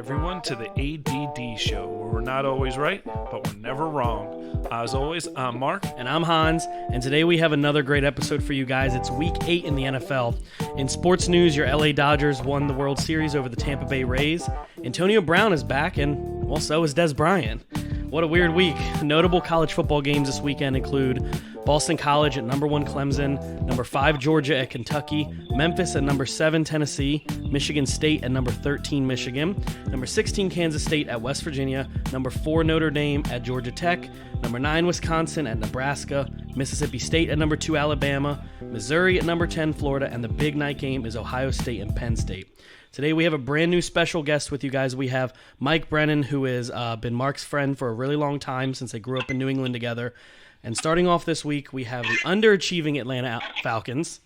everyone to the A.D.D show, where we're not always right, but we're never wrong. As always, I'm Marc. And I'm Hans, and today we have another great episode for you guys. It's Week 8 in the NFL. In sports news, your LA Dodgers won the World Series over the Tampa Bay Rays. Antonio Brown is back, and, well, so is Des Bryant. What a weird week. Notable college football games this weekend include Boston College at number 1 Clemson, number 5 Georgia at Kentucky, Memphis at number 7 Tennessee, Michigan State at number 13 Michigan, number 16 Kansas State at West Virginia, number 4 Notre Dame at Georgia Tech, number 9 Wisconsin at Nebraska, Mississippi State at number 2 Alabama, Missouri at number 10 Florida, and the big night game is Ohio State and Penn State. Today we have a brand new special guest with you guys. We have Mike Brennan, who has been Marc's friend for a really long time since they grew up in New England together. And starting off this week, we have the underachieving Atlanta Falcons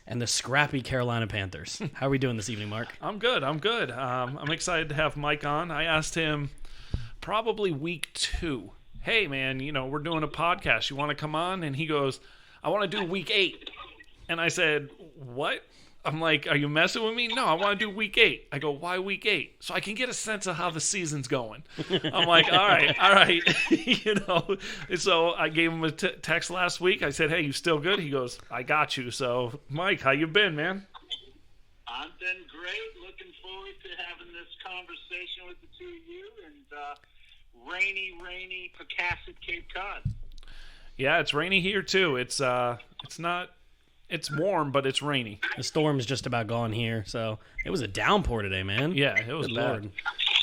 and the scrappy Carolina Panthers. How are we doing this evening, Marc? I'm good. I'm excited to have Mike on. I asked him probably week 2, hey, man, we're doing a podcast. You want to come on? And he goes, I want to do week 8. And I said, what? I'm like, are you messing with me? No, I want to do week 8. I go, why week 8? So I can get a sense of how the season's going. I'm like, all right. So I gave him a text last week. I said, hey, you still good? He goes, I got you. So, Mike, how you been, man? I've been great. Looking forward to having this conversation with the two of you and rainy Pocasset, Cape Cod. Yeah, it's rainy here too. It's warm, but it's rainy. The storm's just about gone here, so it was a downpour today, man. Yeah, it was Good bad. Lord.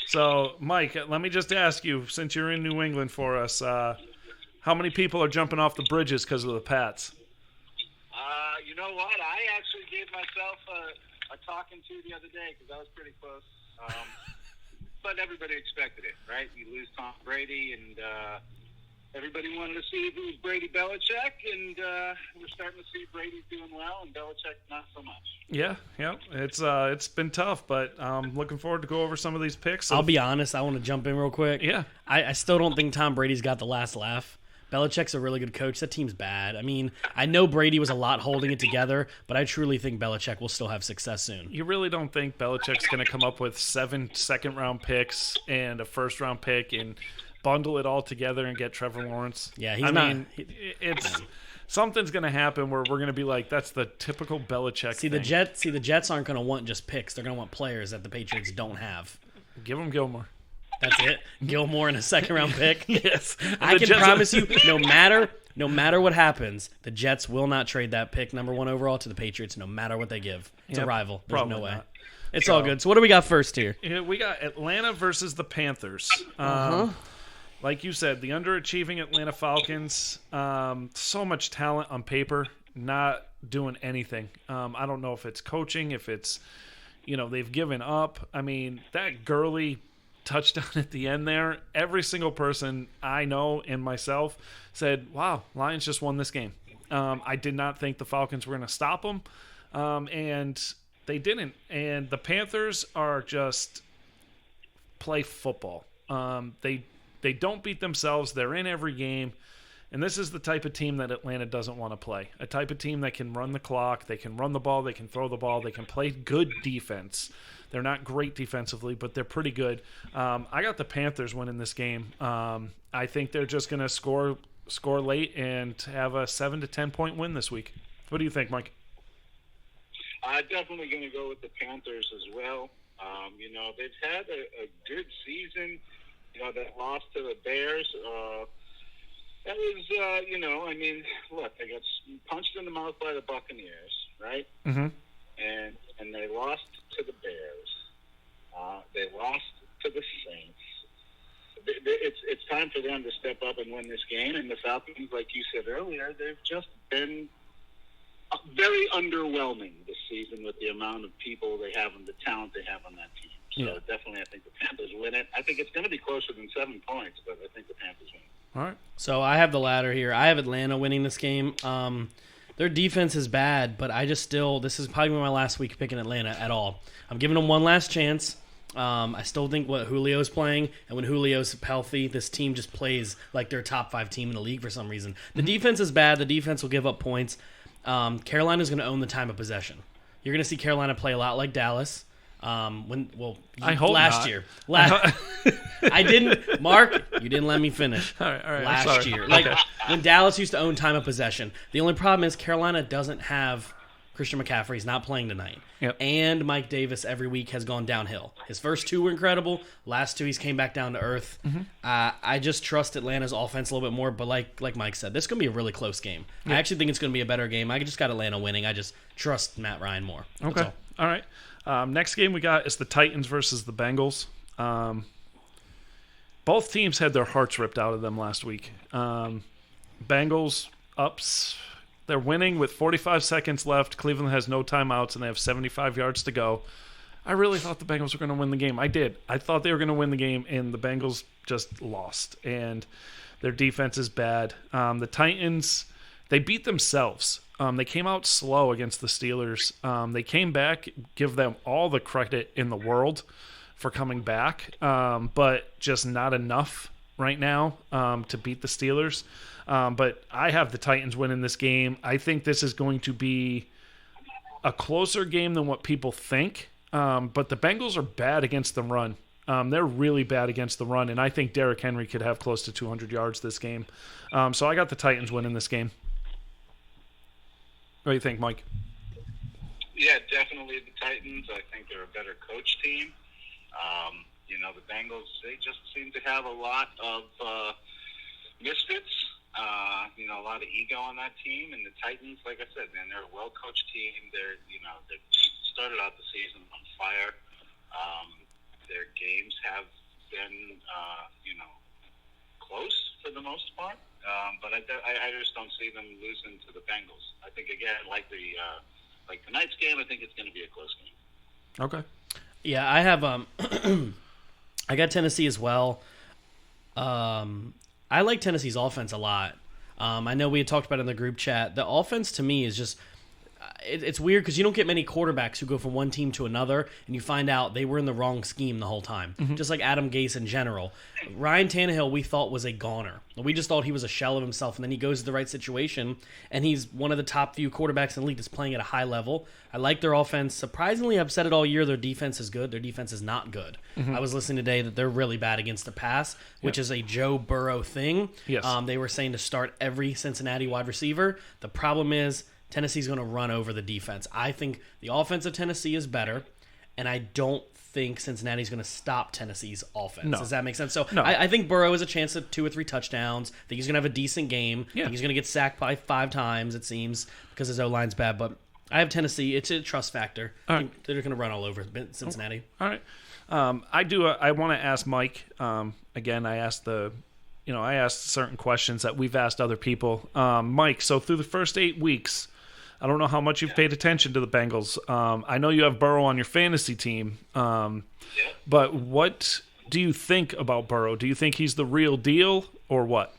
So, Mike, let me just ask you, since you're in New England for us, how many people are jumping off the bridges because of the Pats? You know what? I actually gave myself a talking to the other day because I was pretty close. But everybody expected it, right? You lose Tom Brady, and everybody wanted to see if it was Brady Belichick, and we're starting to see Brady doing well, and Belichick not so much. Yeah. It's been tough, but I'm looking forward to go over some of these picks. I'll be honest, I want to jump in real quick. Yeah. I still don't think Tom Brady's got the last laugh. Belichick's a really good coach. That team's bad. I mean, I know Brady was a lot holding it together, but I truly think Belichick will still have success soon. You really don't think Belichick's going to come up with 7 second-round picks and a first-round pick and bundle it all together and get Trevor Lawrence? Yeah, he's not. It's something's going to happen where we're going to be like, that's the typical Belichick thing. The Jets aren't going to want just picks. They're going to want players that the Patriots don't have. Give them Gilmore. That's it. Gilmore in a second-round pick. Yes. I can promise you, no matter what happens, the Jets will not trade that pick, number 1 overall, to the Patriots, no matter what they give. It's a rival. There's no way. Not. It's all good. So what do we got first here? We got Atlanta versus the Panthers. Like you said, the underachieving Atlanta Falcons, so much talent on paper, not doing anything. I don't know if it's coaching, if it's, they've given up. I mean, that Gurley touchdown at the end there, every single person I know and myself said, wow, Lions just won this game. I did not think the Falcons were going to stop them, and they didn't. And the Panthers are just play football. They don't beat themselves. They're in every game. And this is the type of team that Atlanta doesn't want to play. A type of team that can run the clock, they can run the ball, they can throw the ball, they can play good defense. They're not great defensively, but they're pretty good. I got the Panthers winning this game. I think they're just going to score late and have a 7 to 10 point win this week. What do you think, Mike? I'm definitely going to go with the Panthers as well. They've had a good season. That loss to the Bears, that was, look, they got punched in the mouth by the Buccaneers, right? Mm-hmm. And they lost to the Bears. They lost to the Saints. It's time for them to step up and win this game. And the Falcons, like you said earlier, they've just been very underwhelming this season with the amount of people they have and the talent they have on that team. So definitely I think the Panthers win it. I think it's going to be closer than 7 points, but I think the Panthers win. All right. So I have the ladder here. I have Atlanta winning this game. Their defense is bad, but this is probably my last week picking Atlanta at all. I'm giving them one last chance. I still think what Julio's playing, and when Julio's healthy, this team just plays like they're a top 5 team in the league for some reason. The defense is bad. The defense will give up points. Carolina's going to own the time of possession. You're going to see Carolina play a lot like Dallas. I hope last not. year. I didn't, Mark. You didn't let me finish. All right. Last year, when Dallas used to own time of possession. The only problem is Carolina doesn't have Christian McCaffrey. He's not playing tonight. Yep. And Mike Davis every week has gone downhill. His first 2 were incredible. Last 2 he's came back down to earth. Mm-hmm. I just trust Atlanta's offense a little bit more. But like Mike said, this is going to be a really close game. I actually think it's going to be a better game. I just got Atlanta winning. I just trust Matt Ryan more. That's Okay. All right. Next game we got is the Titans versus the Bengals. Both teams had their hearts ripped out of them last week. Bengals ups. They're winning with 45 seconds left. Cleveland has no timeouts, and they have 75 yards to go. I really thought the Bengals were going to win the game. I did. I thought they were going to win the game, and the Bengals just lost. And their defense is bad. The Titans, they beat themselves. They came out slow against the Steelers. They came back, give them all the credit in the world for coming back, but just not enough right now to beat the Steelers. But I have the Titans winning this game. I think this is going to be a closer game than what people think. But the Bengals are bad against the run. They're really bad against the run, and I think Derrick Henry could have close to 200 yards this game. So I got the Titans winning this game. What do you think, Mike? Yeah, definitely the Titans. I think they're a better coach team. The Bengals, they just seem to have a lot of misfits. A lot of ego on that team. And the Titans, like I said, man, they're a well-coached team. They started out the season on fire. Their games have been, close for the most part. But I just don't see them losing to the Bengals. I think, again, like tonight's game, I think it's going to be a close game. Okay. Yeah, I have I got Tennessee as well. I like Tennessee's offense a lot. I know we had talked about it in the group chat. The offense to me is just it's weird because you don't get many quarterbacks who go from one team to another and you find out they were in the wrong scheme the whole time. Mm-hmm. Just like Adam Gase in general. Ryan Tannehill we thought was a goner. We just thought he was a shell of himself, and then he goes to the right situation and he's one of the top few quarterbacks in the league that's playing at a high level. I like their offense. Surprisingly, I've said it all year, their defense is good. Their defense is not good. Mm-hmm. I was listening today that they're really bad against the pass, which is a Joe Burrow thing. Yes. They were saying to start every Cincinnati wide receiver. The problem is Tennessee's going to run over the defense. I think the offense of Tennessee is better, and I don't think Cincinnati's going to stop Tennessee's offense. No. Does that make sense? So no. I think Burrow has a chance at 2 or 3 touchdowns. I think he's going to have a decent game. I think he's going to get sacked by 5 times, it seems, because his O-line's bad. But I have Tennessee. It's a trust factor. I think they're going to run all over Cincinnati. All right. I want to ask Mike. Again, I asked I asked certain questions that we've asked other people. Mike, so through the first 8 weeks, I don't know how much you've paid attention to the Bengals. I know you have Burrow on your fantasy team. But what do you think about Burrow? Do you think he's the real deal or what?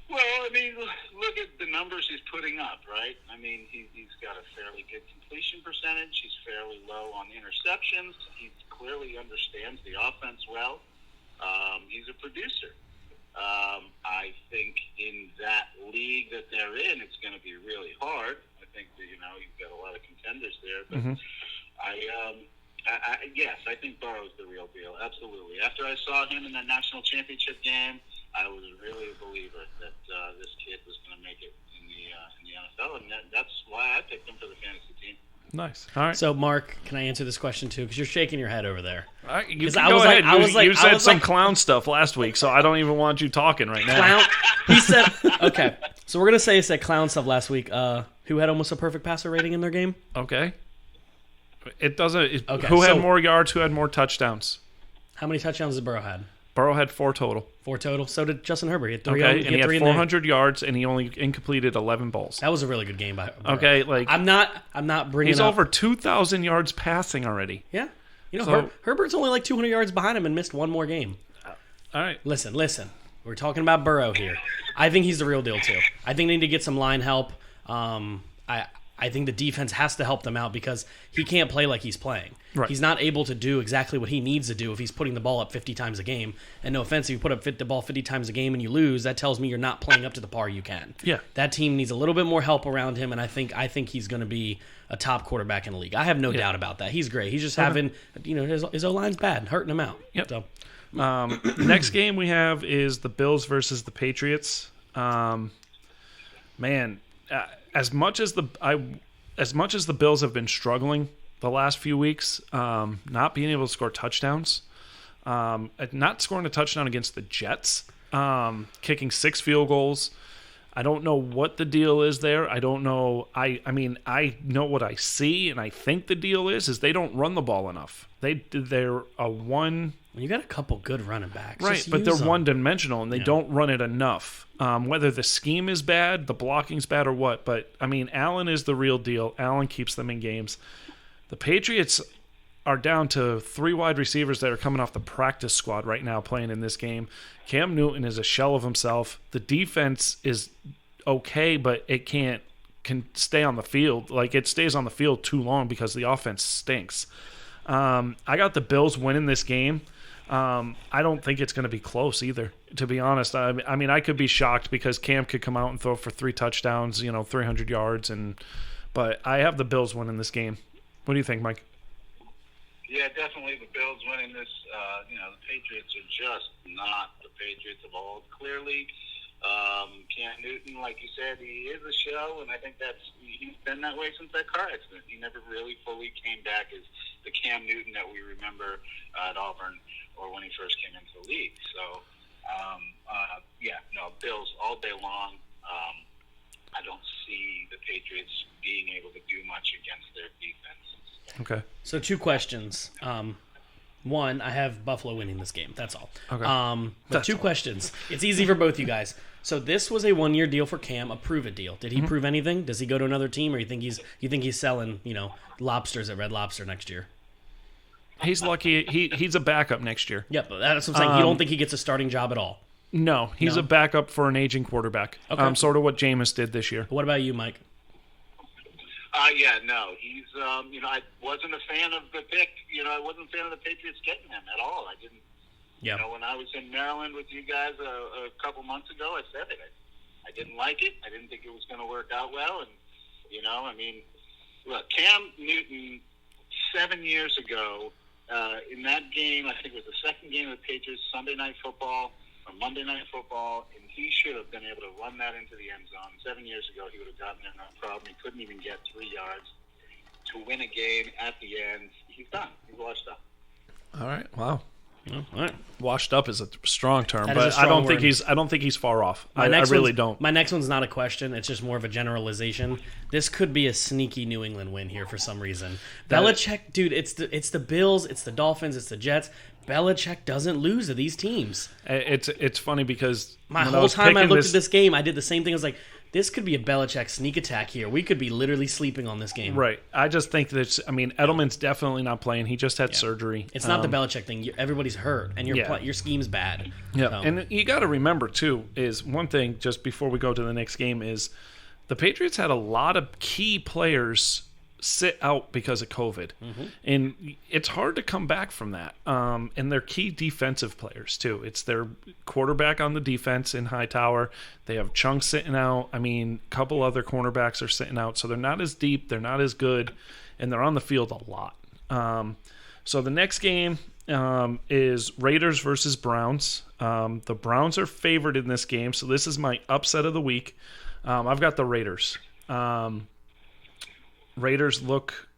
Well, I mean, look at the numbers he's putting up, right? I mean, he's got a fairly good completion percentage. He's fairly low on interceptions. He clearly understands the offense well. He's a producer. I think in that league that they're in, it's going to be really hard. I think that, you've got a lot of contenders there. But yes, I think Burrow's the real deal. Absolutely. After I saw him in that national championship game, I was really a believer that this kid was going to make it in the NFL, and that's why I picked him for the fantasy team. Nice. All right. So, Mark, can I answer this question too? Because you're shaking your head over there. You can go ahead. You said some clown stuff last week, so I don't even want you talking right now. Clown. He said, okay. So we're gonna say he said clown stuff last week. Who had almost a perfect passer rating in their game? Okay. It doesn't. Okay, who had more yards? Who had more touchdowns? How many touchdowns did Burrow had? Burrow had 4 total. 4 total. So did Justin Herbert. He had 3. Okay, and he had 400 yards, and he only incompleted 11 balls. That was a really good game by Burrow. Okay, I'm not bringing. He's over 2,000 yards passing already. Yeah, Herbert's only like 200 yards behind him and missed one more game. All right, listen. We're talking about Burrow here. I think he's the real deal too. I think they need to get some line help. I I think the defense has to help them out because he can't play like he's playing. Right. He's not able to do exactly what he needs to do if he's putting the ball up 50 times a game. And no offense, if you put up the ball 50 times a game and you lose, that tells me you're not playing up to the par you can. Yeah. That team needs a little bit more help around him, and I think he's going to be a top quarterback in the league. I have no doubt about that. He's great. He's just having, his O-line's bad, hurting him out. Yep. So, next game we have is the Bills versus the Patriots. As much as the Bills have been struggling the last few weeks, not being able to score touchdowns, not scoring a touchdown against the Jets, kicking 6 field goals. I don't know what the deal is there. I don't know. I mean, I know what I see, and I think the deal is they don't run the ball enough. They're a one. You got a couple good running backs. Right, Just but they're use them. one-dimensional, and they don't run it enough. Whether the scheme is bad, the blocking's bad, or what. But, I mean, Allen is the real deal. Allen keeps them in games. The Patriots are down to 3 wide receivers that are coming off the practice squad right now playing in this game. Cam Newton is a shell of himself. The defense is okay, but it can stay on the field. Like, it stays on the field too long because the offense stinks. I got the Bills winning this game. I don't think it's going to be close either, to be honest. I mean, I could be shocked because Cam could come out and throw for 3 touchdowns, 300 yards. But I have the Bills winning this game. What do you think, Mike? Yeah, definitely the Bills winning this. The Patriots are just not the Patriots of old, clearly. Cam Newton, like you said, he is a show, and I think he's been that way since that car accident. He never really fully came back as the Cam Newton that we remember at Auburn or when he first came into the league. So, Bills all day long. I don't see the Patriots being able to do much against their defense. Okay. So 2 questions. One, I have Buffalo winning this game. That's all. Okay. But 2 questions. It's easy for both you guys. So this was a 1-year deal for Cam, a prove-it deal. Did he prove anything? Does he go to another team, or you think he's selling lobsters at Red Lobster next year? He's lucky. He's a backup next year. Yep, that's what I'm saying. You don't think he gets a starting job at all? No, he's a backup for an aging quarterback. Okay. Sort of what Jameis did this year. What about you, Mike? He's, I wasn't a fan of the pick. I wasn't a fan of the Patriots getting him at all. I didn't, when I was in Maryland with you guys a couple months ago, I said it. I didn't like it. I didn't think it was going to work out well. And, look, Cam Newton, 7 years ago, in that game, I think it was the second game of the Patriots, Sunday Night Football or Monday Night Football, and he should have been able to run that into the end zone. 7 years ago, he would have gotten there, no problem. He couldn't even get 3 yards to win a game at the end. He's done. He's washed up. All right. Wow. All right. Washed up is a strong term, That but is a strong word. I don't think he's far off. I next really one's- don't. My next one's not a question. It's just more of a generalization. This could be a sneaky New England win here for some reason. Belichick, dude, it's the Bills, it's the Dolphins, it's the Jets. Belichick doesn't lose to these teams. It's funny because My when whole time I picking looked at this game, I did the same thing. I was like, this could be a Belichick sneak attack here. We could be literally sleeping on this game. Right. I just think that Edelman's definitely not playing. He just had surgery. It's not the Belichick thing. Everybody's hurt, and your scheme's bad. Yeah, So, and you got to remember too is one thing just before we go to the next game is the Patriots had a lot of key players sit out because of COVID, and it's hard to come back from that. And they're key defensive players too. It's their quarterback on the defense in Hightower. They have Chung sitting out. I mean, a couple other cornerbacks are sitting out, so they're not as deep. They're not as good, and they're on the field a lot. So the next game is Raiders versus Browns. The Browns are favored in this game, so this is my upset of the week. I've got the Raiders. Raiders look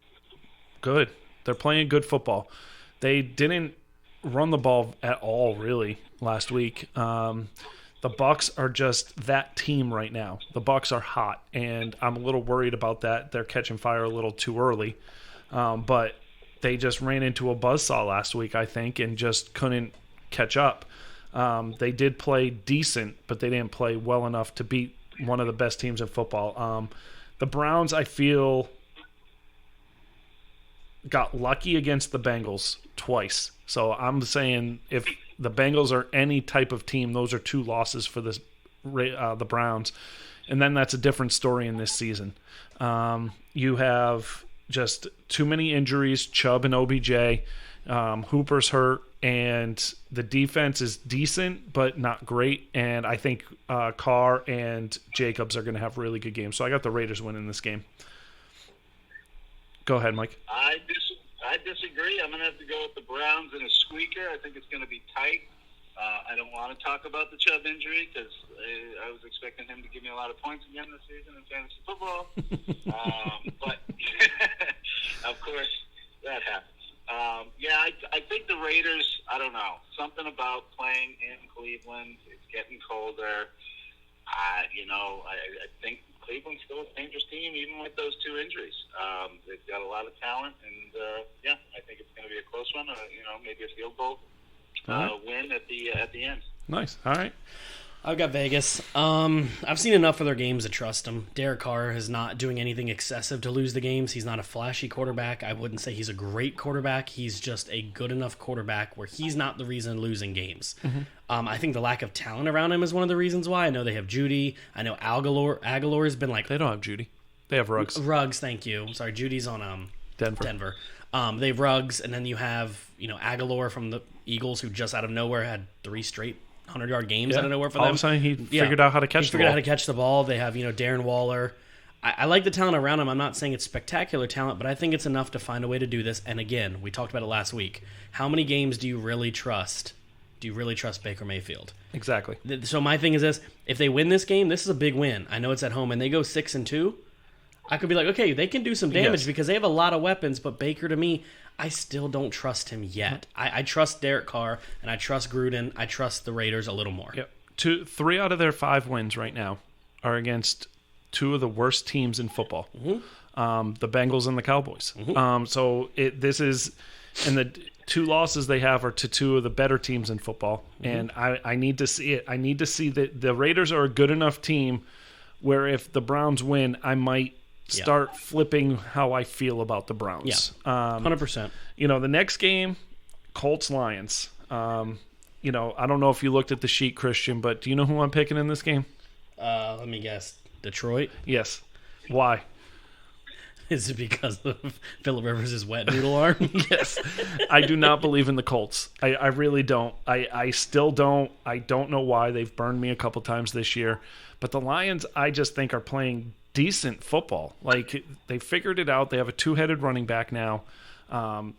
good. They're playing good football. They didn't run the ball at all, really, last week. The Bucs are just that team right now. The Bucs are hot, and I'm a little worried about that. They're catching fire a little too early. But they just ran into a buzzsaw last week, I think, and just couldn't catch up. They did play decent, but they didn't play well enough to beat one of the best teams in football. The Browns, I feel, got lucky against the Bengals twice. So I'm saying if the Bengals are any type of team, those are 2 losses for the Browns. And then that's a different story in this season. You have just too many injuries, Chubb and OBJ. Hooper's hurt, and the defense is decent, but not great. And I think Carr and Jacobs are going to have really good games. So I got the Raiders winning this game. Go ahead, Mike. I disagree. I'm going to have to go with the Browns in a squeaker. I think it's going to be tight. I don't want to talk about the Chubb injury because I was expecting him to give me a lot of points again this season in fantasy football. But, of course, that happens. I think the Raiders, I don't know, something about playing in Cleveland. It's getting colder. I think Cleveland's still a dangerous team, even with those two injuries. They've got a lot of talent, and I think it's going to be a close one. Maybe a field goal win at the end. Nice. All right. I've got Vegas. I've seen enough of their games to trust them. Derek Carr is not doing anything excessive to lose the games. He's not a flashy quarterback. I wouldn't say he's a great quarterback. He's just a good enough quarterback where he's not the reason losing games. Mm-hmm. I think the lack of talent around him is one of the reasons why. I know they have Judy. I know Aguilar has been like... They don't have Judy. They have Ruggs. Ruggs, thank you. Sorry, Judy's on Denver. They have Ruggs, and then you have Aguilar from the Eagles, who just out of nowhere had 3 straight 100-yard games out of nowhere for them. All of a sudden, he figured out how to catch the ball. Figured out how to catch the ball. They have, Darren Waller. I like the talent around him. I'm not saying it's spectacular talent, but I think it's enough to find a way to do this. And again, we talked about it last week. How many games do you really trust? Do you really trust Baker Mayfield? Exactly. So my thing is this. If they win this game, this is a big win. I know it's at home, and they go 6-2. I could be like, okay, they can do some damage because they have a lot of weapons, but Baker, to me, I still don't trust him yet. I trust Derek Carr, and I trust Gruden. I trust the Raiders a little more. Yep. 3 out of their 5 wins right now are against 2 of the worst teams in football, the Bengals and the Cowboys. And the 2 losses they have are to 2 of the better teams in football, and I need to see it. I need to see that the Raiders are a good enough team where if the Browns win, I might start flipping how I feel about the Browns. Yeah, 100%. The next game, Colts-Lions. I don't know if you looked at the sheet, Christian, but do you know who I'm picking in this game? Let me guess. Detroit? Yes. Why? Is it because of Phillip Rivers' wet noodle arm? Yes. I do not believe in the Colts. I really don't. I still don't. I don't know why. They've burned me a couple times this year. But the Lions, I just think, are playing decent football. Like, they figured it out. They have a 2-headed running back now.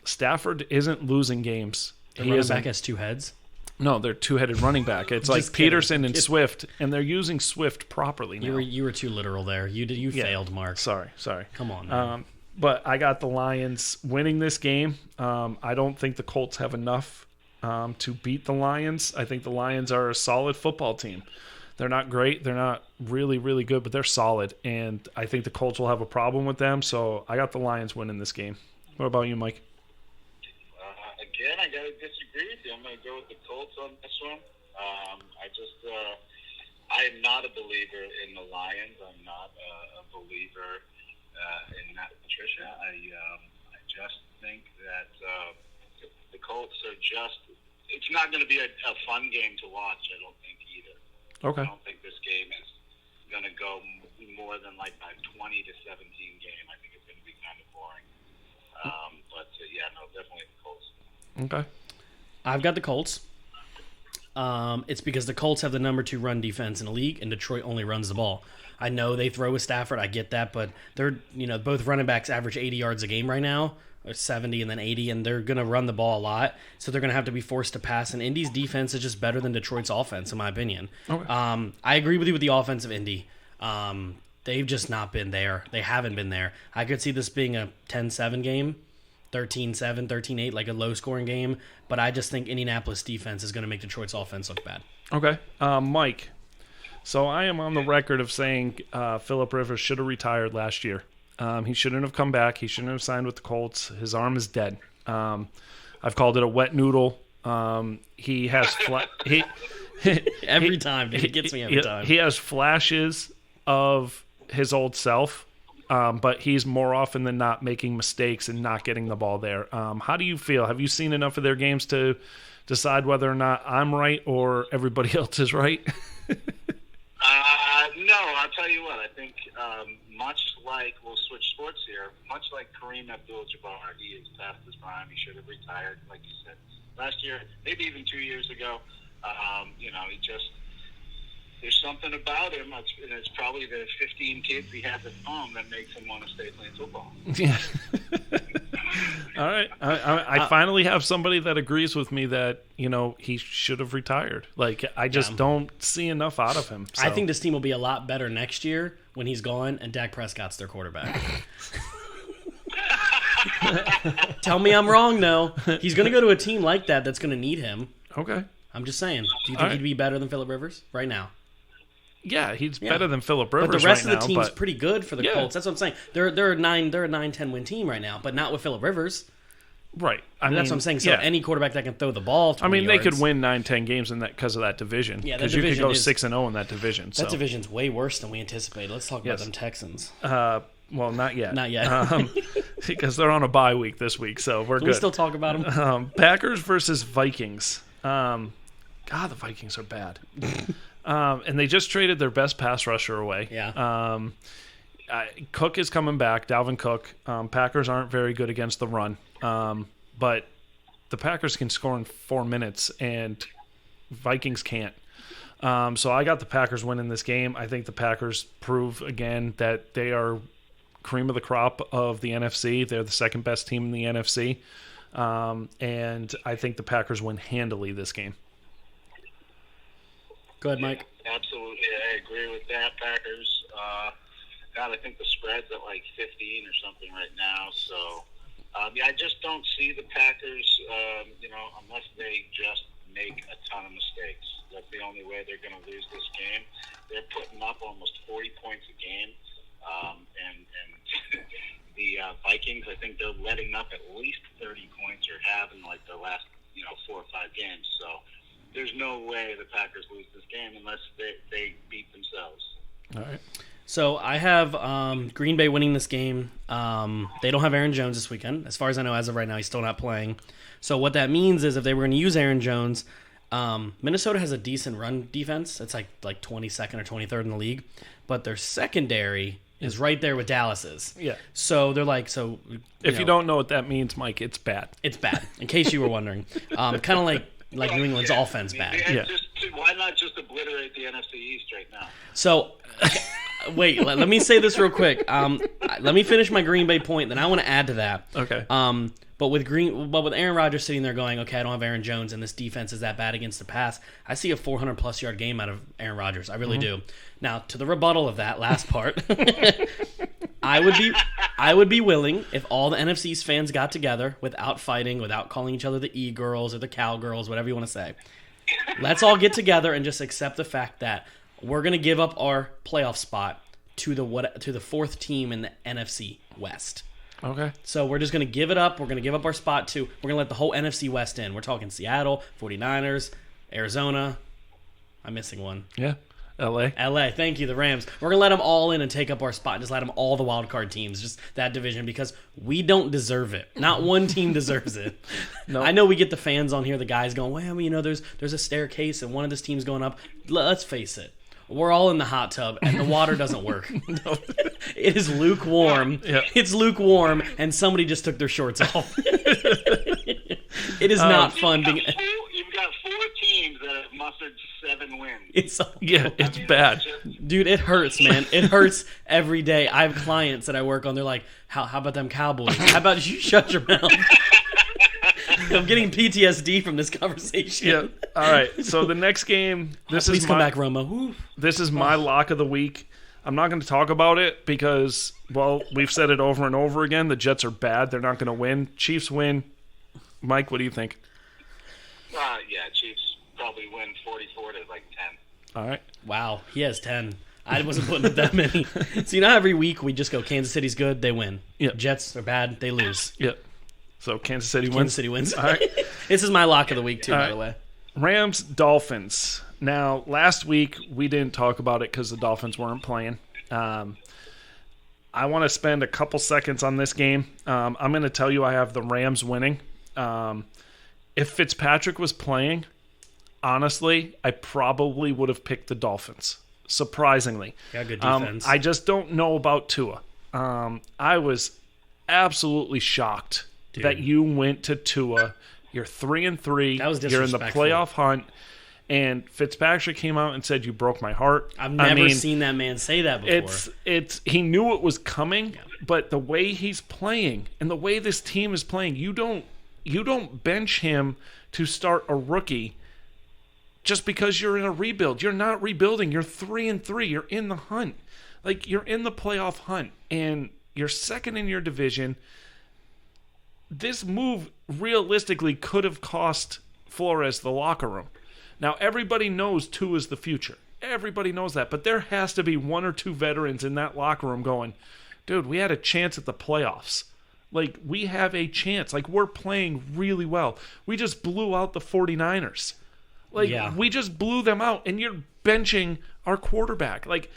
Stafford isn't losing games. The running back has 2 heads? No, they're 2-headed running back. It's like Peterson and Swift, and they're using Swift properly now. You were too literal there. You failed, Marc. Sorry. Come on, man. But I got the Lions winning this game. I don't think the Colts have enough to beat the Lions. I think the Lions are a solid football team. They're not great. They're not really, really good, but they're solid. And I think the Colts will have a problem with them. So I got the Lions winning this game. What about you, Mike? Again, I got to disagree with you. I'm going to go with the Colts on this one. I am not a believer in the Lions. I'm not a believer in Matt Patricia. I just think that the Colts are just – it's not going to be a fun game to watch, I don't think, either. Okay. I don't think this game is going to go more than like a 20-17 game. I think it's going to be kind of boring. Definitely the Colts. Okay. I've got the Colts. It's because the Colts have the number 2 run defense in the league, and Detroit only runs the ball. I know they throw with Stafford. I get that, but they're both running backs average 80 yards a game right now, or 70 and then 80, and they're going to run the ball a lot, so they're going to have to be forced to pass. And Indy's defense is just better than Detroit's offense, in my opinion. Okay. I agree with you with the offense of Indy. They've just not been there. They haven't been there. I could see this being a 10-7 game. 13-7, 13-8, like a low-scoring game. But I just think Indianapolis defense is going to make Detroit's offense look bad. Okay. Mike, so I am on the record of saying Phillip Rivers should have retired last year. He shouldn't have come back. He shouldn't have signed with the Colts. His arm is dead. I've called it a wet noodle. He has every time. It gets me every time. He has flashes of his old self. But he's more often than not making mistakes and not getting the ball there. How do you feel? Have you seen enough of their games to decide whether or not I'm right or everybody else is right? I'll tell you what. I think much like, we'll switch sports here, much like Kareem Abdul-Jabbar, he is past his prime. He should have retired, like you said, last year, maybe even 2 years ago. He just, there's something about him, and it's probably the 15 kids he has at home that makes him want to stay playing football. Yeah. All right. I finally have somebody that agrees with me that, he should have retired. Like, I just don't see enough out of him. So. I think this team will be a lot better next year when he's gone and Dak Prescott's their quarterback. Tell me I'm wrong, though. He's going to go to a team like that that's going to need him. Okay. I'm just saying. Do you think he'd be better than Phillip Rivers right now? Yeah, he's better than Phillip Rivers. But the rest right of the now, team's pretty good for the Colts. That's what I'm saying. They're a 9-10 win team right now, but not with Phillip Rivers. Right. That's what I'm saying. So any quarterback that can throw the ball 20 they could win 9-10 games in that because of that division. Yeah, because you could go 6-0 in that division. That division's way worse than we anticipated. Let's talk about them Texans. Well, not yet. Not yet. Because they're on a bye week this week, so we're Can good. we still talk about them? Packers versus Vikings. God, the Vikings are bad. And they just traded their best pass rusher away. Yeah. Cook is coming back, Dalvin Cook. Packers aren't very good against the run. But the Packers can score in 4 minutes, and Vikings can't. So I got the Packers winning this game. I think the Packers prove again that they are cream of the crop of the NFC. They're the second best team in the NFC. And I think the Packers win handily this game. Go ahead, Mike. Absolutely, I agree with that. Packers. God, I think the spread's at like 15 or something right now. So, I just don't see the Packers, unless they just make a ton of mistakes. That's the only way they're going to lose this game. They're putting up almost 40 points a game. And the Vikings, I think they're letting up at least 30 points or have in like the last, 4 or 5 games. So there's no way the Packers lose this game unless they beat themselves. All right. So I have Green Bay winning this game. They don't have Aaron Jones this weekend. As far as I know, as of right now, he's still not playing. So what that means is if they were going to use Aaron Jones, Minnesota has a decent run defense. It's like 22nd or 23rd in the league. But their secondary is right there with Dallas's. Yeah. So they're like, if you don't know what that means, Mike, it's bad. It's bad, in case you were wondering. Kind of like New England's offense bad. Yeah. Why not just obliterate the NFC East right now? So, wait, let me say this real quick. Let me finish my Green Bay point, then I want to add to that. Okay. But with Aaron Rodgers sitting there going, okay, I don't have Aaron Jones, and this defense is that bad against the pass, I see a 400-plus yard game out of Aaron Rodgers. I really do. Now, to the rebuttal of that last part, I would be willing if all the NFC's fans got together without fighting, without calling each other the E-girls or the Cowgirls, whatever you want to say. Let's all get together and just accept the fact that we're going to give up our playoff spot to the fourth team in the NFC West. Okay. So we're just going to give it up. We're going to give up our spot we're going to let the whole NFC West in. We're talking Seattle, 49ers, Arizona. I'm missing one. Yeah. LA. Thank you, the Rams. We're going to let them all in and take up our spot. Just let them all the wild card teams, just that division, because we don't deserve it. Not one team deserves it. No. I know we get the fans on here, the guys going, well, there's a staircase and one of this team's going up. Let's face it. We're all in the hot tub, and the water doesn't work. No. It is lukewarm. Yeah. It's lukewarm, and somebody just took their shorts off. It is not fun. You've got 4 teams that have mustered 7 wins. It's bad. Dude, it hurts, man. It hurts every day. I have clients that I work on. They're like, how about them Cowboys? How about you shut your mouth? I'm getting PTSD from this conversation. Yeah. All right. So the next game. Please come back, Romo. This is my lock of the week. I'm not going to talk about it because, well, we've said it over and over again. The Jets are bad. They're not going to win. Chiefs win. Mike, what do you think? Chiefs probably win 44 to like 10. All right. Wow, he has 10. I wasn't putting up that many. So every week we just go, Kansas City's good, they win. Yep. Jets are bad, they lose. Yep. So Kansas City wins. Kansas City wins. All right. This is my lock of the week too, All by right. the way. Rams, Dolphins. Now, last week we didn't talk about it because the Dolphins weren't playing. I want to spend a couple seconds on this game. I'm going to tell you I have the Rams winning. If Fitzpatrick was playing, honestly, I probably would have picked the Dolphins. surprisingly. Got good defense. I just don't know about Tua. I was absolutely shocked that you went to Tua. You're 3-3. That was You're in the disrespectful. playoff hunt. And Fitzpatrick came out and said, "You broke my heart." I've never seen that man say that before. He knew it was coming, but the way he's playing and the way this team is playing, you don't bench him to start a rookie just because you're in a rebuild. You're not rebuilding. You're 3-3. You're in the hunt. Like, you're in the playoff hunt, and you're second in your division. This move realistically could have cost Flores the locker room. Now, everybody knows Tua is the future. Everybody knows that. But there has to be one or two veterans in that locker room going, dude, we had a chance at the playoffs. Like, we have a chance. Like, we're playing really well. We just blew out the 49ers. Like, we just blew them out, and you're benching our quarterback. Like,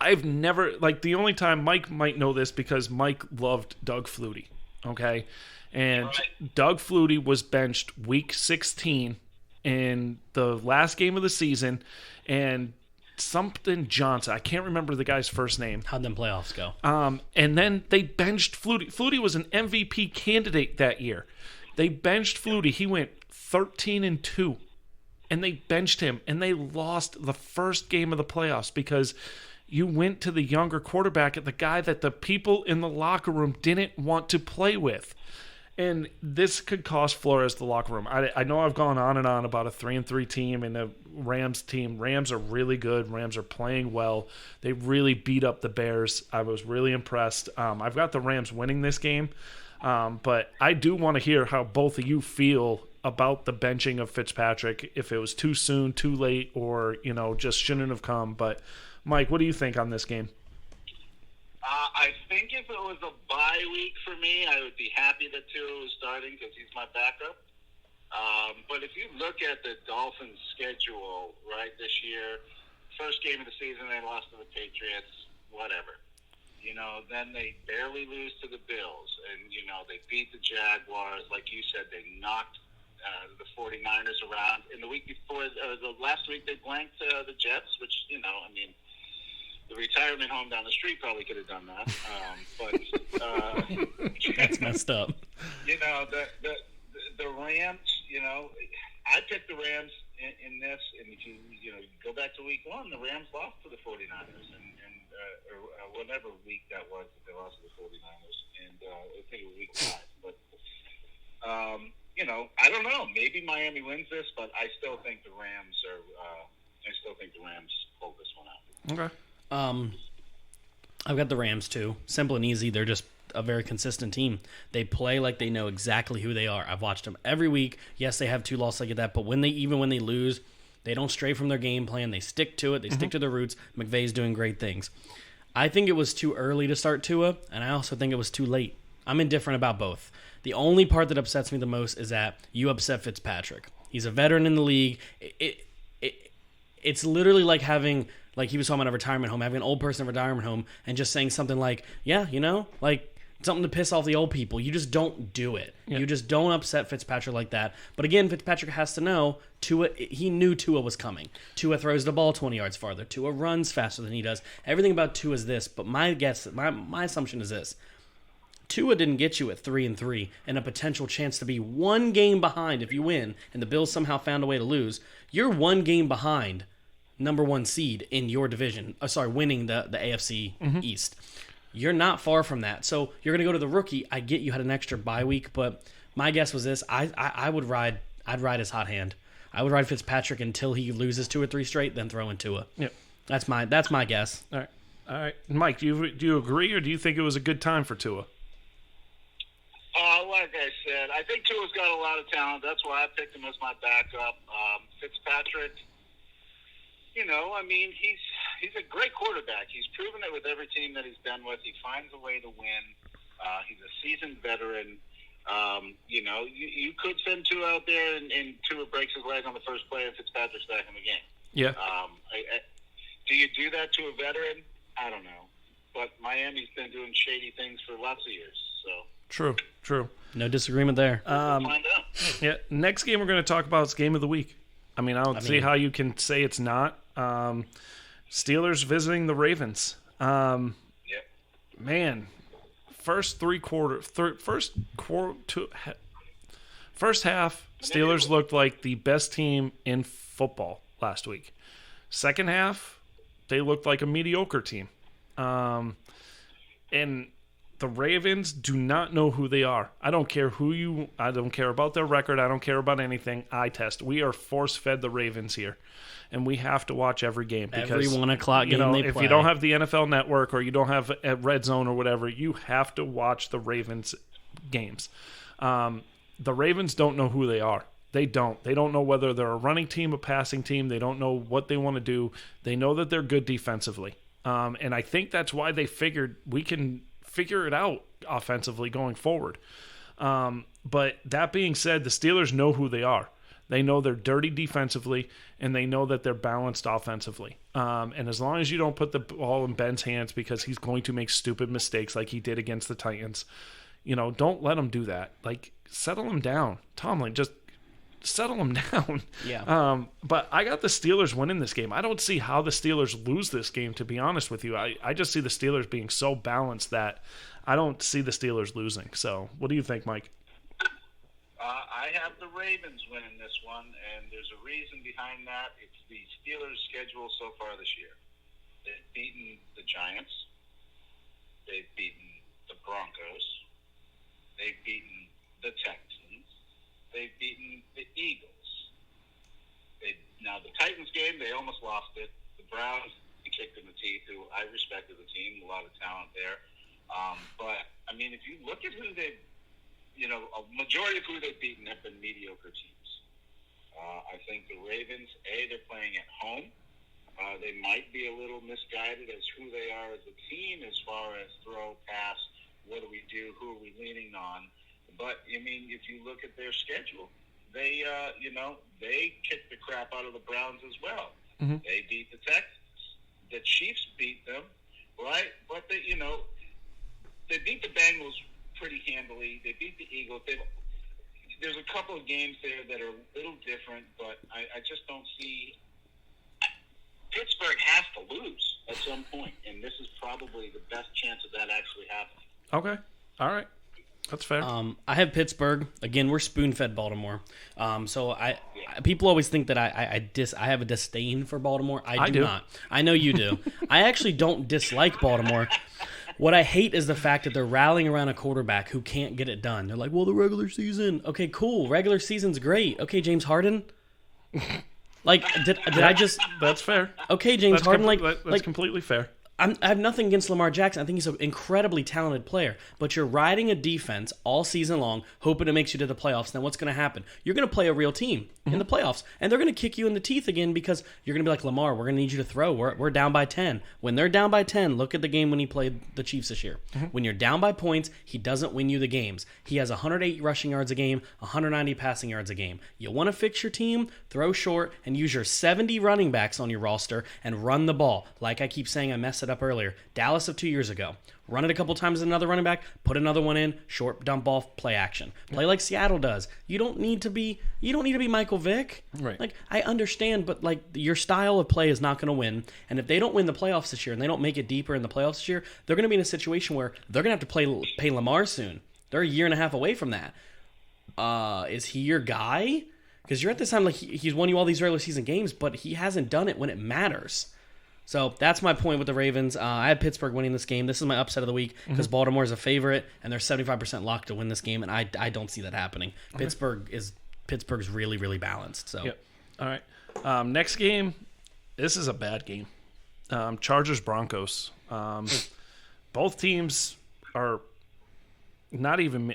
I've never, like, the only time, Mike might know this because Mike loved Doug Flutie, okay? And Doug Flutie was benched week 16 in the last game of the season, and something Johnson, I can't remember the guy's first name. How'd them playoffs go? And then they benched Flutie. Flutie was an MVP candidate that year. They benched Flutie. He went 13-2, and they benched him, and they lost the first game of the playoffs because you went to the younger quarterback, at the guy that the people in the locker room didn't want to play with. And this could cost Flores the locker room. I know I've gone on and on about a 3-3 team and a Rams team. Rams are really good. Rams are playing well. They really beat up the Bears. I was really impressed. I've got the Rams winning this game. But I do want to hear how both of you feel about the benching of Fitzpatrick, if it was too soon, too late, or, just shouldn't have come. But, Mike, what do you think on this game? I think if it was a bye week for me, I would be happy that Tua was starting because he's my backup. But if you look at the Dolphins' schedule, right, this year, first game of the season, they lost to the Patriots, whatever. Then they barely lose to the Bills. And, they beat the Jaguars. Like you said, they knocked the 49ers around. In the week before, the last week, they blanked the Jets, which, the retirement home down the street probably could have done that. That's messed up. The Rams, I picked the Rams in this, and if you go back to week one, the Rams lost to the 49ers, or whatever week that was that they lost to the 49ers, and I think it was week 5. But, I don't know. Maybe Miami wins this, but I still think the Rams pull this one out. Okay. I've got the Rams too. Simple and easy. They're just a very consistent team. They play like they know exactly who they are. I've watched them every week. Yes, they have 2 losses like that, but when they lose, they don't stray from their game plan. They stick to it. They stick to their roots. McVay's doing great things. I think it was too early to start Tua, and I also think it was too late. I'm indifferent about both. The only part that upsets me the most is that you upset Fitzpatrick. He's a veteran in the league. It's literally like having, like he was talking about a retirement home, having an old person in a retirement home and just saying something like, something to piss off the old people. You just don't do it. Yeah. You just don't upset Fitzpatrick like that. But again, Fitzpatrick has to know he knew Tua was coming. Tua throws the ball 20 yards farther. Tua runs faster than he does. Everything about Tua is this, but my assumption is this. Tua didn't get you at 3-3 and a potential chance to be 1 game behind if you win, and the Bills somehow found a way to lose. You're 1 game behind number 1 seed in your division. Winning the AFC East. You're not far from that. So you're going to go to the rookie. I get you had an extra bye week, but my guess was this. I'd ride his hot hand. I would ride Fitzpatrick until he loses 2 or 3 straight, then throw in Tua. Yep. That's my guess. All right. Mike, do you agree, or do you think it was a good time for Tua? Like I said, I think Tua's got a lot of talent. That's why I picked him as my backup. Fitzpatrick, he's a great quarterback. He's proven it with every team that he's been with. He finds a way to win. He's a seasoned veteran. You could send Tua out there and Tua breaks his leg on the first play and Fitzpatrick's back in the game. Yeah. Do you do that to a veteran? I don't know. But Miami's been doing shady things for lots of years, so. True. No disagreement there. We'll find out. Yeah. Next game we're going to talk about is Game of the Week. I don't see how you can say it's not. Steelers visiting the Ravens. Yep. Man, first half, Steelers looked like the best team in football last week. Second half, they looked like a mediocre team. And the Ravens do not know who they are. I don't care about their record. I don't care about anything. Eye test. We are force-fed the Ravens here. And we have to watch every game. Because, every 1 o'clock game they play. If you don't have the NFL Network or you don't have a Red Zone or whatever, you have to watch the Ravens games. The Ravens don't know who they are. They don't. They don't know whether they're a running team, a passing team. They don't know what they want to do. They know that they're good defensively. And I think that's why they figured we can figure it out offensively going forward. But that being said, the Steelers know who they are. They know they're dirty defensively, and they know that they're balanced offensively. And as long as you don't put the ball in Ben's hands because he's going to make stupid mistakes like he did against the Titans, don't let him do that. Like, settle him down. Tomlin, just settle him down. Yeah. But I got the Steelers winning this game. I don't see how the Steelers lose this game, to be honest with you. I just see the Steelers being so balanced that I don't see the Steelers losing. So what do you think, Mike? I have the Ravens winning this one, and there's a reason behind that. It's the Steelers' schedule so far this year. They've beaten the Giants. They've beaten the Broncos. They've beaten the Texans. They've beaten the Eagles. Now, the Titans game, they almost lost it. The Browns, they kicked in the teeth, who I respected the team, a lot of talent there. But, I mean, if you look at who they've, a majority of who they've beaten have been mediocre teams. I think the Ravens, they're playing at home. They might be a little misguided as who they are as a team as far as throw, pass, what do we do, who are we leaning on. But, I mean, if you look at their schedule, they kicked the crap out of the Browns as well. Mm-hmm. They beat the Texans. The Chiefs beat them, right? But, they beat the Bengals pretty handily. They beat the Eagles. There's a couple of games there that are a little different, but I just don't see. Pittsburgh has to lose at some point, and this is probably the best chance of that actually happening. Okay. All right. That's fair. I have Pittsburgh. Again, we're spoon-fed Baltimore. People always think that I have a disdain for Baltimore. I do not. I know you do. I actually don't dislike Baltimore. What I hate is the fact that they're rallying around a quarterback who can't get it done. They're like, well, the regular season. Okay, cool. Regular season's great. Okay, James Harden. Like, did I just... That's fair. Okay, James Harden. That's completely fair. I have nothing against Lamar Jackson. I think he's an incredibly talented player. But you're riding a defense all season long, hoping it makes you to the playoffs. Then what's going to happen? You're going to play a real team in the playoffs. And they're going to kick you in the teeth again because you're going to be like, Lamar, we're going to need you to throw. We're down by 10. When they're down by 10, look at the game when he played the Chiefs this year. Mm-hmm. When you're down by points, he doesn't win you the games. He has 108 rushing yards a game, 190 passing yards a game. You want to fix your team? Throw short and use your 70 running backs on your roster and run the ball. Like I keep saying, I messed it up earlier. Dallas of 2 years ago. Run it a couple times with another running back, put another one in, short dump off, play action. Play like Seattle does. You don't need to be Michael Vick. Right. Like, I understand, but like your style of play is not going to win. And if they don't win the playoffs this year and they don't make it deeper in the playoffs this year, they're going to be in a situation where they're going to have to pay Lamar soon. They're a year and a half away from that. Is he your guy? Because you're at this time like he's won you all these regular season games, but he hasn't done it when it matters. So that's my point with the Ravens. I have Pittsburgh winning this game. This is my upset of the week because Baltimore is a favorite and they're 75% locked to win this game, and I don't see that happening. Okay. Pittsburgh's really, really balanced. So, yep. All right. Next game, this is a bad game. Chargers Broncos. Both teams are not even.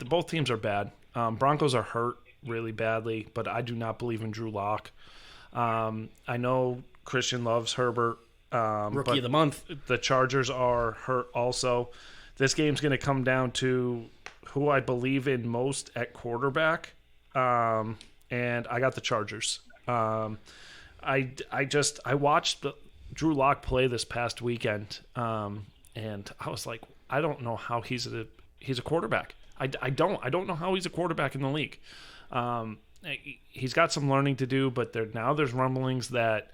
Both teams are bad. Broncos are hurt really badly, but I do not believe in Drew Lock. I know Christian loves Herbert. Rookie of the month. The Chargers are hurt also. This game's going to come down to who I believe in most at quarterback, and I got the Chargers. I watched Drew Lock play this past weekend, and I was like, I don't know how he's a quarterback. I don't know how he's a quarterback in the league. He's got some learning to do, but there's rumblings that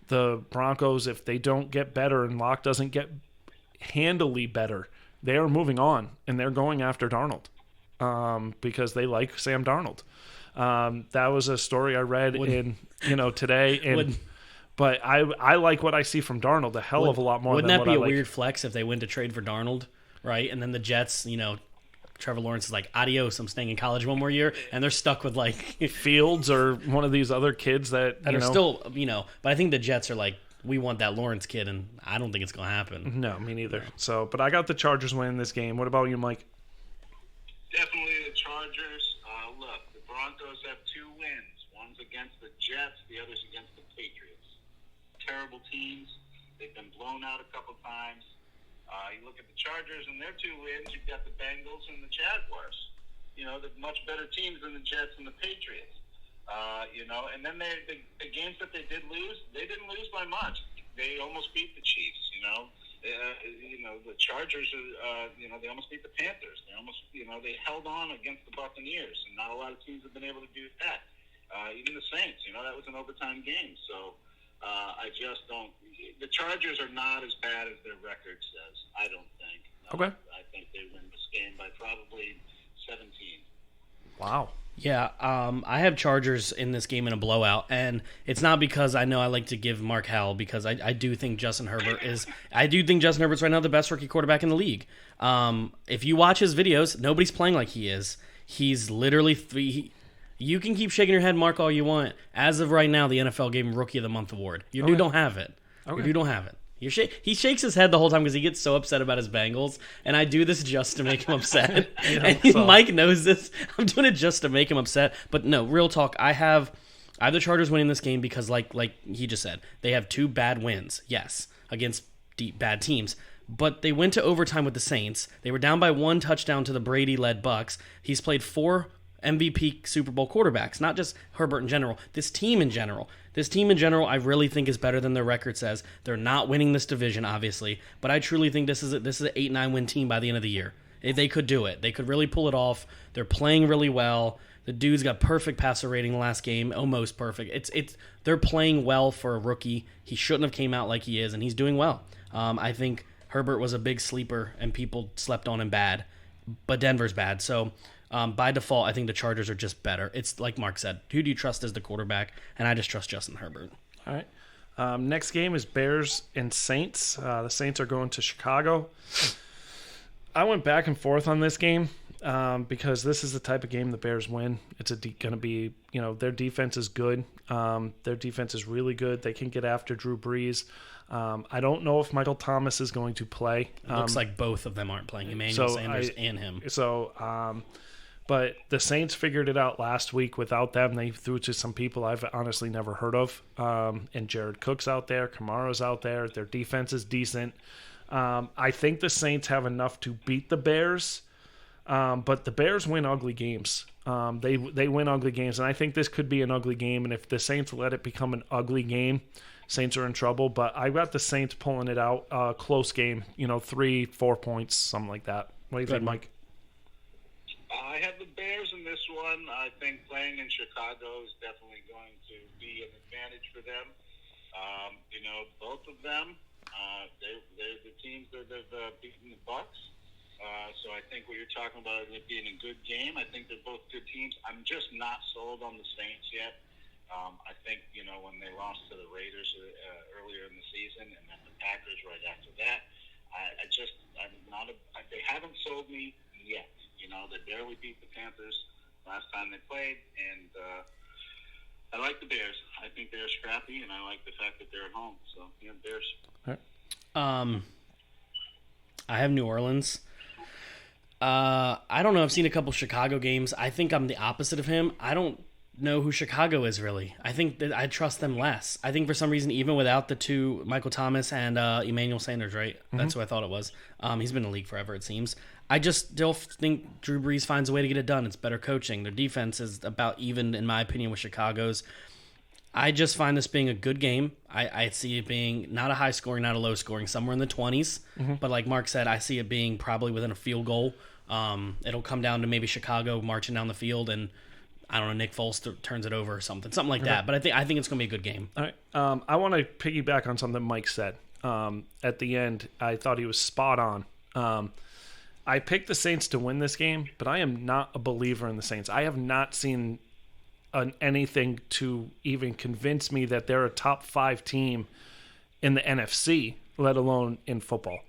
the Broncos, if they don't get better and Locke doesn't get handily better, they are moving on and they're going after Darnold because they like Sam Darnold. That was a story I read today. But I like what I see from Darnold a hell of a lot more. Wouldn't than that what be I a like. weird flex if they went to trade for Darnold, right? And then the Jets, Trevor Lawrence is like, adios, I'm staying in college one more year, and they're stuck with like Fields or one of these other kids that are still, but I think the Jets are like, we want that Lawrence kid, and I don't think it's going to happen. No, me neither. So, but I got the Chargers winning this game. What about you, Mike? Definitely the Chargers. Look, the Broncos have 2 wins. One's against the Jets, the other's against the Patriots. Terrible teams. They've been blown out a couple times. You look at the Chargers and their 2 wins. You've got the Bengals and the Jaguars. They're much better teams than the Jets and the Patriots. And then the games that they did lose, they didn't lose by much. They almost beat the Chiefs. The Chargers are, they almost beat the Panthers. They almost, they held on against the Buccaneers, and not a lot of teams have been able to do that. Even the Saints, that was an overtime game. So I just don't. The Chargers are not as bad as their record says. I don't think. Okay. I think they win this game by probably 17. Wow. Yeah, I have Chargers in this game in a blowout, and it's not because I know I like to give Mark hell, because I do think Justin Herbert's right now the best rookie quarterback in the league. If you watch his videos, nobody's playing like he is. He's literally you can keep shaking your head, Mark, all you want. As of right now, the NFL gave him Rookie of the Month award. Your dude don't have it. Okay. Your dude don't have it. He shakes his head the whole time because he gets so upset about his Bengals, and I do this just to make him upset. Mike knows this. I'm doing it just to make him upset. But no, real talk. I have the Chargers winning this game because, like he just said, they have 2 bad wins. Yes, against bad teams. But they went to overtime with the Saints. They were down by 1 touchdown to the Brady-led Bucks. He's played 4 MVP Super Bowl quarterbacks, not just Herbert in general. This team in general, I really think is better than their record says. They're not winning this division, obviously, but I truly think this is an 8-9 win team by the end of the year. If they could do it, they could really pull it off. They're playing really well. The dude's got perfect passer rating the last game, almost perfect. They're playing well for a rookie. He shouldn't have came out like he is, and he's doing well. I think Herbert was a big sleeper, and people slept on him bad, but Denver's bad. So by default, I think the Chargers are just better. It's like Mark said, who do you trust as the quarterback? And I just trust Justin Herbert. All right. Next game is Bears and Saints. The Saints are going to Chicago. I went back and forth on this game because this is the type of game the Bears win. It's going to be, their defense is good. Their defense is really good. They can get after Drew Brees. I don't know if Michael Thomas is going to play. Looks like both of them aren't playing, Emmanuel Sanders and him. But the Saints figured it out last week without them. They threw to some people I've honestly never heard of. And Jared Cook's out there. Kamara's out there. Their defense is decent. I think the Saints have enough to beat the Bears. But the Bears win ugly games. They win ugly games. And I think this could be an ugly game. And if the Saints let it become an ugly game, Saints are in trouble. But I got the Saints pulling it out. Close game. 3-4 points, something like that. What do you think, Mike? I have the Bears in this one. I think playing in Chicago is definitely going to be an advantage for them. Both of them, they're the teams that have beaten the Bucks. So I think what you're talking about is it being a good game. I think they're both good teams. I'm just not sold on the Saints yet. I think, when they lost to the Raiders earlier in the season and then the Packers right after that, they haven't sold me yet. They barely beat the Panthers last time they played, and I like the Bears. I think they're scrappy, and I like the fact that they're at home. So, Bears. All right. I have New Orleans. I don't know. I've seen a couple Chicago games. I think I'm the opposite of him. I don't know who Chicago is really. I think that I trust them less. I think for some reason, even without the 2, Michael Thomas and Emmanuel Sanders, right? Mm-hmm. That's who I thought it was. He's been in the league forever, it seems. I just still think Drew Brees finds a way to get it done. It's better coaching. Their defense is about even, in my opinion, with Chicago's. I just find this being a good game. I see it being not a high scoring, not a low scoring, somewhere in the 20s. Mm-hmm. But like Mark said, I see it being probably within a field goal. It'll come down to maybe Chicago marching down the field and I don't know, Nick Foles turns it over or something like that. But I think it's going to be a good game. All right. I want to piggyback on something Mike said. At the end, I thought he was spot on. I picked the Saints to win this game, but I am not a believer in the Saints. I have not seen anything to even convince me that they're a top 5 team in the NFC, let alone in football.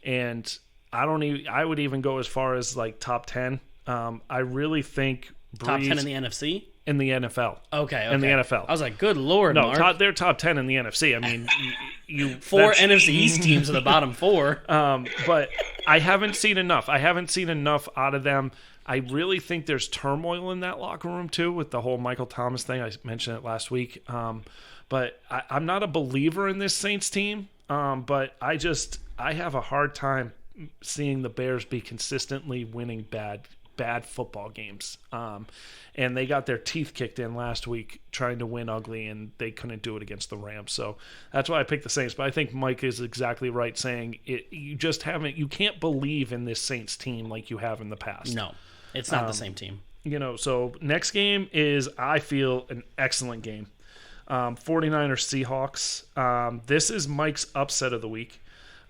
And I would even go as far as like top 10. I really think Top 10 in the NFC? In the NFL. Okay. In the NFL. I was like, good Lord, no, Marc. they're top 10 in the NFC. I mean, you 4 NFC East teams in the bottom 4. But I haven't seen enough. I haven't seen enough out of them. I really think there's turmoil in that locker room, too, with the whole Michael Thomas thing. I mentioned it last week. But I'm not a believer in this Saints team. But I have a hard time seeing the Bears be consistently winning bad football games. And they got their teeth kicked in last week trying to win ugly, and they couldn't do it against the Rams. So that's why I picked the Saints. But I think Mike is exactly right saying you can't believe in this Saints team like you have in the past. No, it's not the same team. So next game is, I feel, an excellent game. 49ers Seahawks. This is Mike's upset of the week.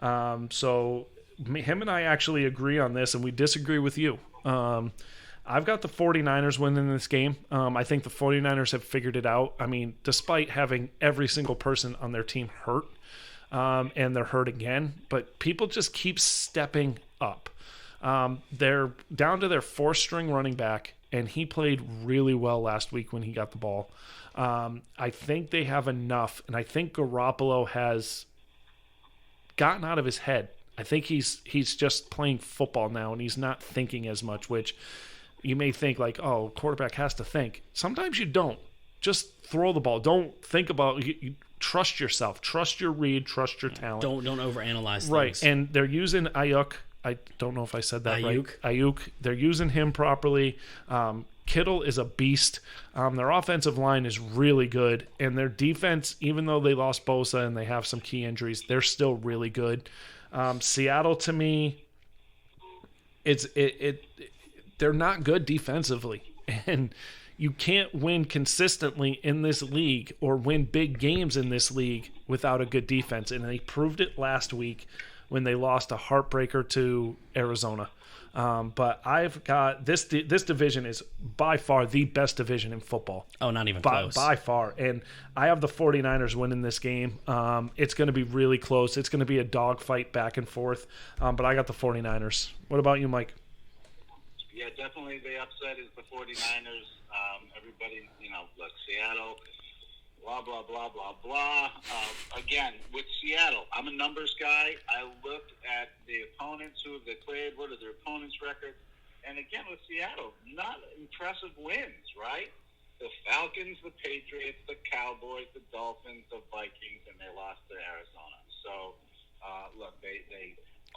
So him and I actually agree on this, and we disagree with you. I've got the 49ers winning this game. I think the 49ers have figured it out. I mean, despite having every single person on their team hurt, and they're hurt again, but people just keep stepping up. They're down to their 4th-string running back, and he played really well last week when he got the ball. I think they have enough, and I think Garoppolo has gotten out of his head. I think he's just playing football now, and he's not thinking as much, which you may think like, oh, quarterback has to think. Sometimes you don't. Just throw the ball. Don't think about you trust yourself. Trust your read. Trust your talent. Don't overanalyze things. Right, and they're using Ayuk. I don't know if I said that right. Ayuk. They're using him properly. Kittle is a beast. Their offensive line is really good, and their defense, even though they lost Bosa and they have some key injuries, they're still really good. Seattle, to me, they're not good defensively, and you can't win consistently in this league or win big games in this league without a good defense, and they proved it last week when they lost a heartbreaker to Arizona. But I've got this division is by far the best division in football. Oh, not even close. By far. And I have the 49ers winning this game. It's going to be really close. It's going to be a dogfight back and forth. But I got the 49ers. What about you, Mike? Yeah, definitely the upset is the 49ers. Everybody, look, Seattle, blah, blah, blah, blah, blah. Again, with Seattle, I'm a numbers guy. I looked at the opponents, who they played, what are their opponents' records. And again, with Seattle, not impressive wins, right? The Falcons, the Patriots, the Cowboys, the Dolphins, the Vikings, and they lost to Arizona. So, look, they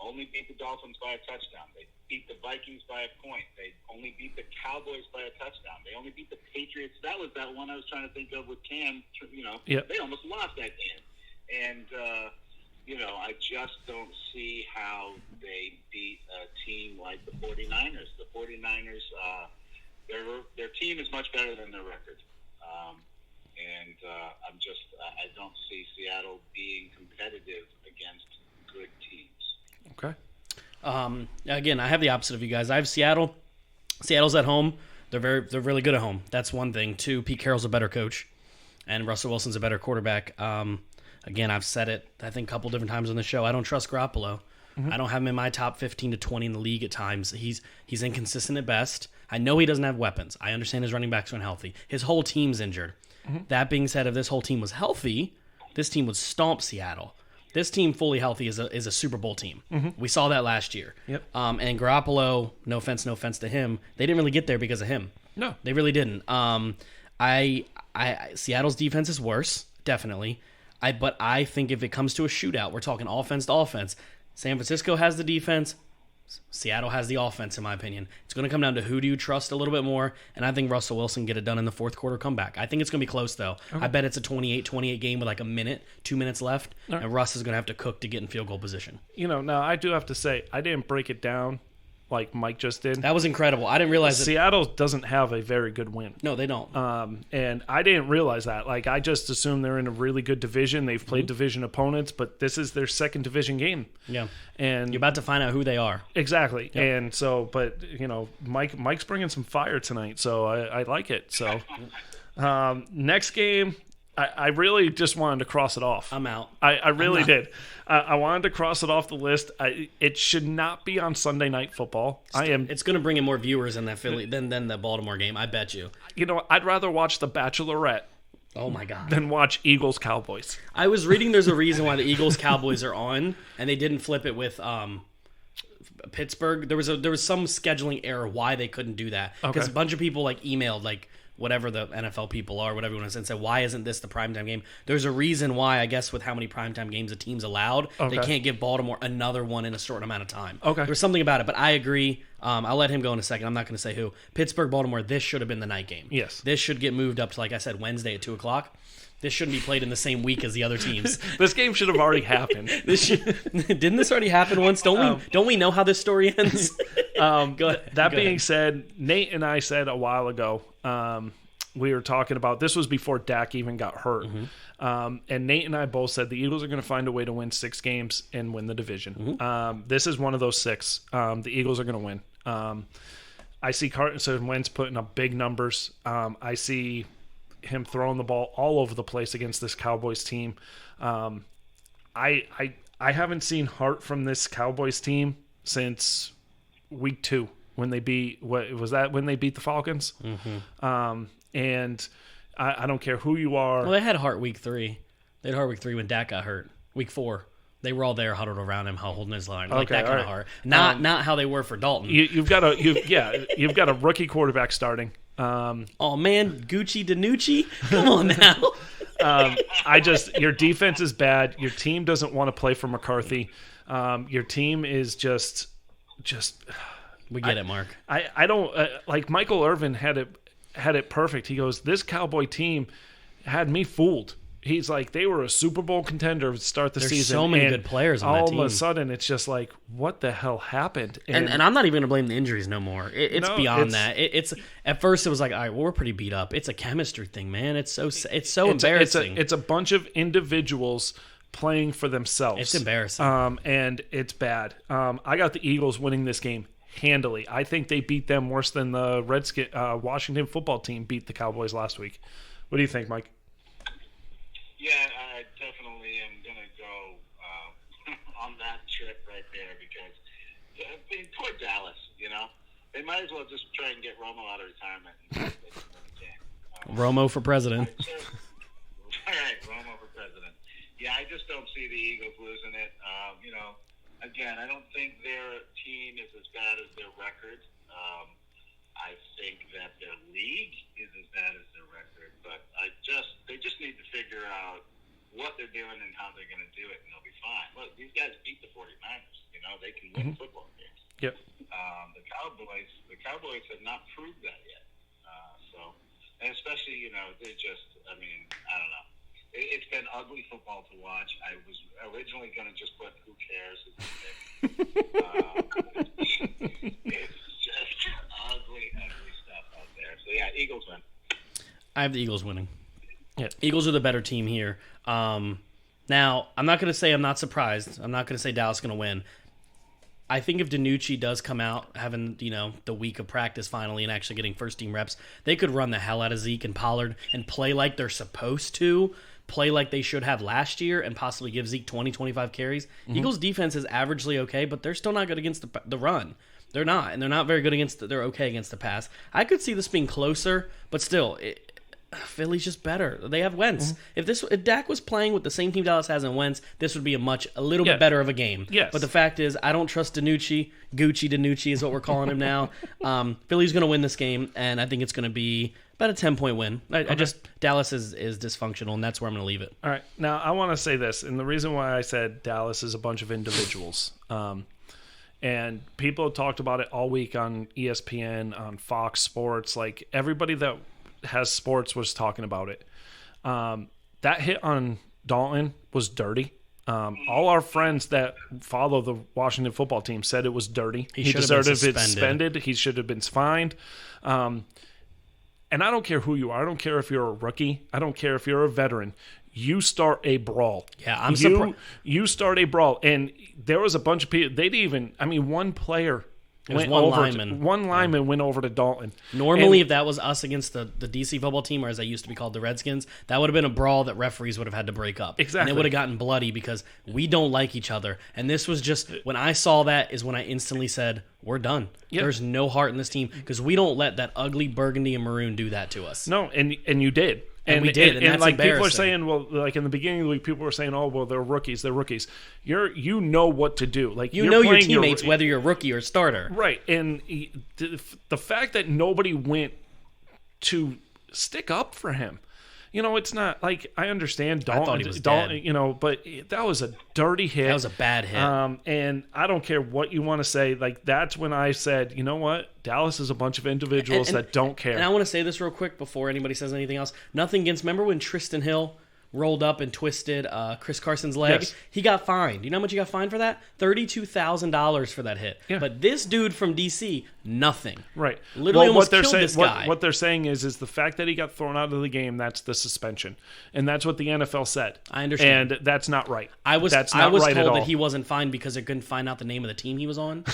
only beat the Dolphins by a touchdown. They beat the Vikings by a point. They only beat the Cowboys by a touchdown. They only beat the Patriots. That was that one I was trying to think of with Cam. Yep. They almost lost that game. And, I just don't see how they beat a team like the 49ers. The 49ers, their team is much better than their record. I don't see Seattle being competitive against good teams. Okay. Again, I have the opposite of you guys. I have Seattle. Seattle's at home. They're really good at home. That's one thing. 2, Pete Carroll's a better coach, and Russell Wilson's a better quarterback. Again, I've said it, I think, a couple different times on the show. I don't trust Garoppolo. Mm-hmm. I don't have him in my top 15 to 20 in the league at times. He's inconsistent at best. I know he doesn't have weapons. I understand his running backs are unhealthy. His whole team's injured. Mm-hmm. That being said, if this whole team was healthy, this team would stomp Seattle. This team fully healthy is a Super Bowl team. Mm-hmm. We saw that last year. Yep. And Garoppolo, no offense to him, they didn't really get there because of him. No. They really didn't. Seattle's defense is worse, definitely. But I think if it comes to a shootout, we're talking offense to offense. San Francisco has the defense. Seattle has the offense, in my opinion. It's going to come down to who do you trust a little bit more, and I think Russell Wilson can get it done in the fourth quarter comeback. I think it's going to be close, though. Okay. I bet it's a 28-28 game with like 2 minutes left, right. And Russ is going to have to cook to get in field goal position. Now I do have to say, I didn't break it down like Mike just did. That was incredible. I didn't realize it. Seattle doesn't have a very good win. No, they don't. And I didn't realize that. Like, I just assumed they're in a really good division. They've played division opponents, but this is their second division game. Yeah. And You're about to find out who they are. Exactly. Yep. And so, but, Mike's bringing some fire tonight, so I like it. So, next game, I really just wanted to cross it off. I'm out. I really did. I wanted to cross it off the list. It should not be on Sunday Night Football. It's going to bring in more viewers in that Philly than the Baltimore game. I bet you. I'd rather watch The Bachelorette. Oh my God. Than watch Eagles Cowboys. I was reading there's a reason why the Eagles Cowboys are on, and they didn't flip it with Pittsburgh. There was some scheduling error why they couldn't do that because a bunch of people emailed whatever the NFL people are, whatever you want to say, and said, why isn't this the primetime game? There's a reason why, I guess, with how many primetime games a team's allowed, they can't give Baltimore another one in a short amount of time. Okay. There's something about it, but I agree. I'll let him go in a second. I'm not going to say who. Pittsburgh, Baltimore, this should have been the night game. Yes. This should get moved up to, like I said, Wednesday at 2 o'clock. This shouldn't be played in the same week as the other teams. This game should have already happened. Didn't this already happen once? Don't we know how this story ends? Go ahead. That being said, Nate and I said a while ago, we were talking about, this was before Dak even got hurt. And Nate and I both said the Eagles are going to find a way to win 6 games and win the division. This is one of those 6. The Eagles are going to win. I see Carson Wentz putting up big numbers. I see him throwing the ball all over the place against this Cowboys team. I haven't seen heart from this Cowboys team since week 2 when they beat when they beat the Falcons. And I don't care who you are. Well, they had heart week 3. They had heart week 3 when Dak got hurt. Week 4. They were all there huddled around him, holding his line. Like that kind of heart. Not how they were for Dalton. You've got a rookie quarterback starting. Oh man, Gucci DiNucci? Come on now. Your defense is bad. Your team doesn't want to play for McCarthy. Your team is just. We get it, Mark. I don't like Michael Irvin had it perfect. He goes, this Cowboy team had me fooled. He's like, they were a Super Bowl contender to start the season. There's so many good players on that team. All of a sudden, it's just like, what the hell happened? And I'm not even going to blame the injuries no more. It's beyond that. It's at first it was like, all right, well, we're pretty beat up. It's a chemistry thing, man. It's so embarrassing. It's a bunch of individuals playing for themselves. It's embarrassing. And it's bad. I got the Eagles winning this game handily. I think they beat them worse than the Washington football team beat the Cowboys last week. What do you think, Mike? Yeah, I definitely am going to go on that trip right there because poor Dallas, They might as well just try and get Romo out of retirement. Romo for president. All right, Romo for president. Yeah, I just don't see the Eagles losing it. Again, I don't think their team is as bad as their record. I think that their league is as bad as their record, but they just need to figure out what they're doing and how they're going to do it, and they'll be fine. Look, these guys beat the 49ers. They can win football games. Yep. The Cowboys have not proved that yet. And especially, they're just, I don't know. It's been ugly football to watch. I was originally going to just put who cares as the pick. It's just ugly stuff out there. So, yeah, Eagles win. I have the Eagles winning. Yeah. Eagles are the better team here. Now, I'm not going to say I'm not surprised. I'm not going to say Dallas is going to win. I think if DiNucci does come out having, the week of practice finally and actually getting first-team reps, they could run the hell out of Zeke and Pollard and play like they're supposed to, play like they should have last year, and possibly give Zeke 20, 25 carries. Eagles' defense is averagely okay, but they're still not good against the run. They're not, and they're not very good they're okay against the pass. I could see this being closer, but still, Philly's just better. They have Wentz. If Dak was playing with the same team Dallas has in Wentz, this would be a little bit better of a game. Yes. But the fact is, I don't trust DiNucci. Gucci DiNucci is what we're calling him now. Philly's going to win this game, and I think it's going to be about a 10-point win. Dallas is dysfunctional, and that's where I'm going to leave it. All right. Now, I want to say this, and the reason why I said Dallas is a bunch of individuals. And people have talked about it all week on ESPN, on Fox Sports. Like, everybody that has sports was talking about it. That hit on Dalton was dirty. All our friends that follow the Washington football team said it was dirty. He should have deserved been to be suspended. He should have been fined. And I don't care who you are. I don't care if you're a rookie. I don't care if you're a veteran. You start a brawl. Yeah, I'm surprised. You start a brawl. And there was a bunch of people. They didn't even – I mean, one player – One lineman went over to Dalton. Normally, if that was us against the DC football team, or as they used to be called, the Redskins, that would have been a brawl that referees would have had to break up. Exactly. And it would have gotten bloody because we don't like each other. And this was just, when I saw that is when I instantly said, we're done. Yep. There's no heart in this team because we don't let that ugly burgundy and maroon do that to us. No, and you did. And we did, and that's like embarrassing. People are saying, well, like in the beginning of the week, people were saying, oh, well, they're rookies. You know what to do. Like you know your teammates, whether you're a rookie or starter, right? And the fact that nobody went to stick up for him. It's not like I understand Dalton. I thought he was dead. But that was a dirty hit. That was a bad hit. And I don't care what you want to say. Like that's when I said, you know what? Dallas is a bunch of individuals that don't care. And I want to say this real quick before anybody says anything else. Nothing against. Remember when Tristan Hill rolled up and twisted Chris Carson's leg? Yes. He got fined. You know how much he got fined for that? $32,000 for that hit. Yeah. But this dude from DC, nothing. Right. Literally almost killed this guy. What they're saying is the fact that he got thrown out of the game, that's the suspension. And that's what the NFL said. I understand. And that's not right. I was right told that he wasn't fined because they couldn't find out the name of the team he was on.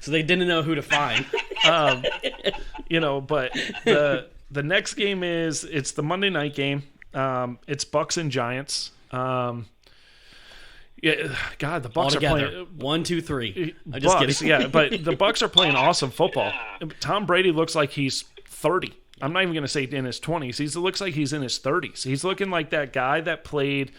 So they didn't know who to fine. But the next game it's the Monday night game. It's Bucks and Giants. God, the Bucks are playing 1, 2, 3. I'm Bucks, just kidding. Yeah, but the Bucks are playing awesome football. Tom Brady looks like he's 30. I'm not even going to say in his 20s. He looks like he's in his 30s. He's looking like that guy that played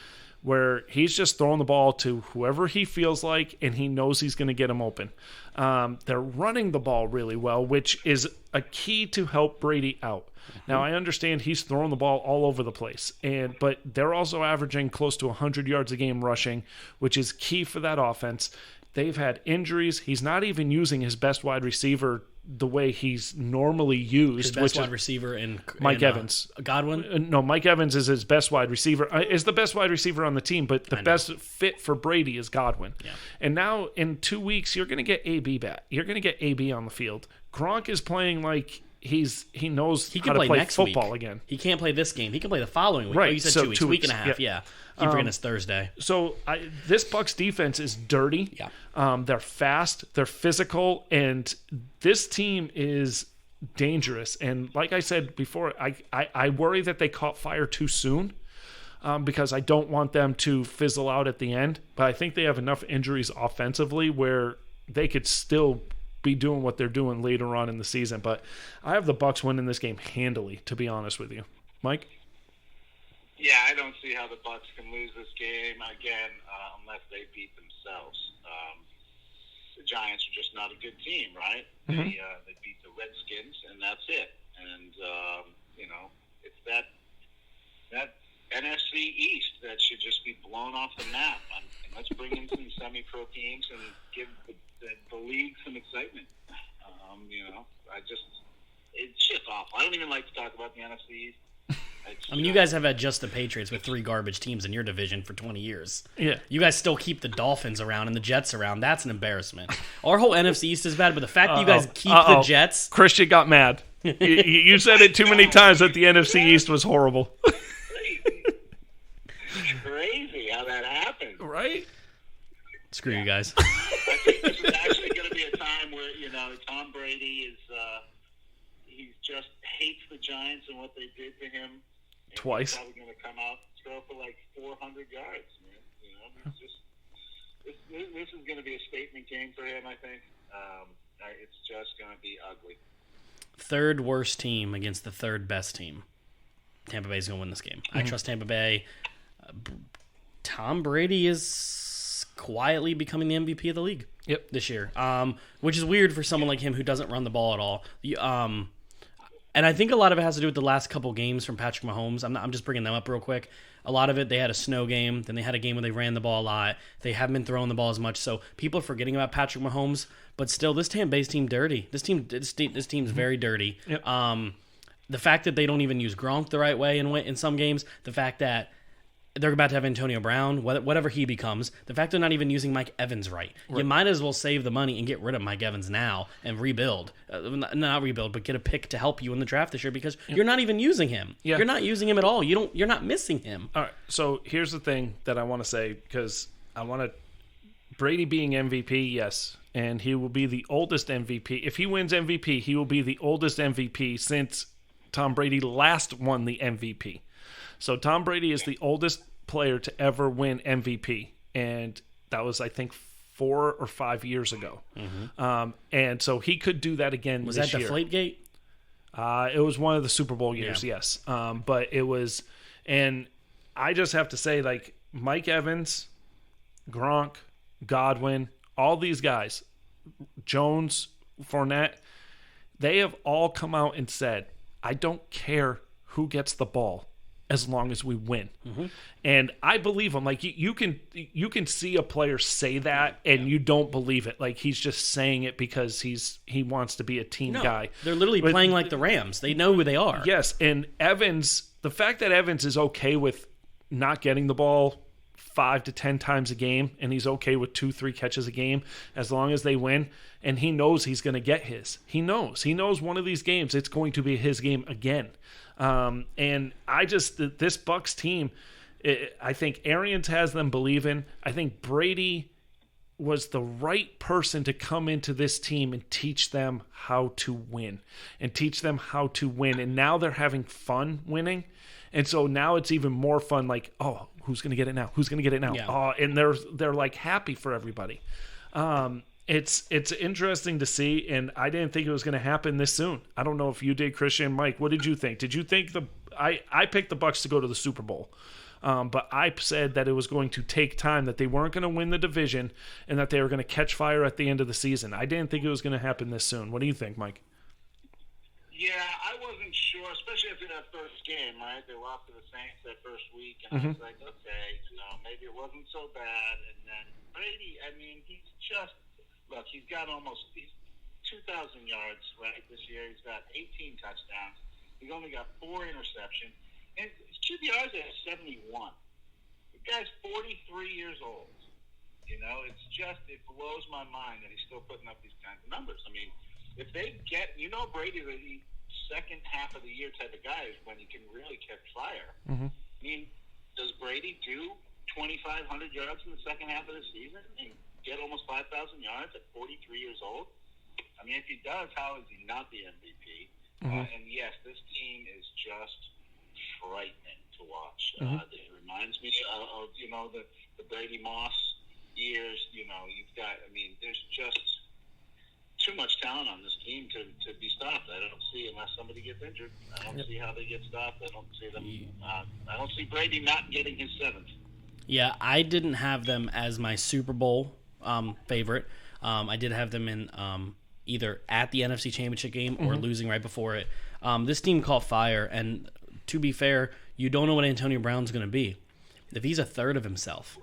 where he's just throwing the ball to whoever he feels like, and he knows he's going to get him open. They're running the ball really well, which is a key to help Brady out. Now, I understand he's throwing the ball all over the place, but they're also averaging close to 100 yards a game rushing, which is key for that offense. They've had injuries. He's not even using his best wide receiver the way he's normally used. His best wide receiver in Mike Evans. Godwin? No, Mike Evans is his best wide receiver. Is the best wide receiver on the team, but the best fit for Brady is Godwin. Yeah. And now in 2 weeks, you're going to get AB back. You're going to get AB on the field. Gronk is playing like he knows how to play football again. He can't play this game. He can play the following week. Right. Oh, you said so 2 weeks. 2 Week weeks. and a half. Yeah. Keep forgetting it's Thursday. So this Bucs defense is dirty. Yeah. They're fast. They're physical. And this team is dangerous. And like I said before, I worry that they caught fire too soon because I don't want them to fizzle out at the end. But I think they have enough injuries offensively where they could still be doing what they're doing later on in the season. But I have the Bucs winning this game handily, to be honest with you. Mike? Yeah, I don't see how the Bucs can lose this game again unless they beat themselves. The Giants are just not a good team, right? Mm-hmm. They beat the Redskins, and that's it. And it's that NFC East that should just be blown off the map. And let's bring in some semi-pro teams and give the league some excitement. It's just awful. I don't even like to talk about the NFC East. You guys have had just the Patriots with 3 garbage teams in your division for 20 years. Yeah. You guys still keep the Dolphins around and the Jets around. That's an embarrassment. Our whole NFC East is bad, but the fact that you guys keep the Jets... Christian got mad. You said it too many times that the NFC East was horrible. Crazy how that happened. Right? Screw you guys. I think this is actually going to be a time where, Tom Brady is... he just hates the Giants and what they did to him. And Twice. He's probably going to come out and throw for like 400 yards, man. This is going to be a statement game for him, I think. It's just going to be ugly. Third worst team against the third best team. Tampa Bay's going to win this game. I trust Tampa Bay. Tom Brady is quietly becoming the MVP of the league. Yep. This year, which is weird for someone like him who doesn't run the ball at all. And I think a lot of it has to do with the last couple games from Patrick Mahomes. I'm just bringing them up real quick. A lot of it, they had a snow game. Then they had a game where they ran the ball a lot. They haven't been throwing the ball as much. So people are forgetting about Patrick Mahomes. But still, this Tampa Bay's team dirty. This team's very dirty. Yep. The fact that they don't even use Gronk the right way in some games. The fact that they're about to have Antonio Brown, whatever he becomes. The fact they're not even using Mike Evans right. You might as well save the money and get rid of Mike Evans now and rebuild. Not rebuild, but get a pick to help you in the draft this year because you're not even using him. Yeah. You're not using him at all. You're not missing him. All right, so here's the thing that I want to say because I want to Brady being MVP, yes, and he will be the oldest MVP. If he wins MVP, he will be the oldest MVP since Tom Brady last won the MVP. So Tom Brady is the oldest player to ever win MVP, and that was, I think, 4 or 5 years ago. And so he could do that again Was this that year. Deflategate? It was one of the Super Bowl years, yes. But it was, and I just have to say, like, Mike Evans, Gronk, Godwin, all these guys, Jones, Fournette, they have all come out and said, I don't care who gets the ball as long as we win. And I believe him. Like, you can see a player say that and you don't believe it. Like, he's just saying it because he wants to be a team guy. They're literally playing like the Rams. They know who they are. Yes, and Evans, the fact that Evans is okay with not getting the ball 5 to 10 times a game, and he's okay with 2-3 catches a game as long as they win, and he knows he's going to get his. He knows one of these games it's going to be his game again. And I just, this Bucs team, I think Arians has them believing. I think Brady was the right person to come into this team and teach them how to win. And now they're having fun winning. And so now it's even more fun, like, oh, who's going to get it now? Yeah. Oh, and they're like happy for everybody. It's interesting to see, and I didn't think it was going to happen this soon. I don't know if you did, Christian. Mike, what did you think? Did you think I picked the Bucs to go to the Super Bowl, but I said that it was going to take time, that they weren't going to win the division, and that they were going to catch fire at the end of the season. I didn't think it was going to happen this soon. What do you think, Mike? Yeah, I wasn't sure, especially after that first game, right? They lost to the Saints that first week, and I was like, okay, maybe it wasn't so bad. And then Brady, I mean, he's 2,000 yards, right, this year. He's got 18 touchdowns. He's only got 4 interceptions. And his QBR's at 71. The guy's 43 years old. It blows my mind that he's still putting up these kinds of numbers. I mean, if they get, Brady, the second half of the year type of guy is when he can really catch fire. I mean, does Brady do 2,500 yards in the second half of the season and get almost 5,000 yards at 43 years old? I mean, if he does, how is he not the MVP? And yes, this team is just frightening to watch. It reminds me of the Brady Moss years. You've got, I mean, there's just too much talent on this team to be stopped. I don't see, unless somebody gets injured, I don't see how they get stopped. I don't see them. I don't see Brady not getting his 7th. Yeah, I didn't have them as my Super Bowl favorite. I did have them in either at the NFC Championship game or losing right before it. This team caught fire, and to be fair, you don't know what Antonio Brown's going to be. If he's a third of himself,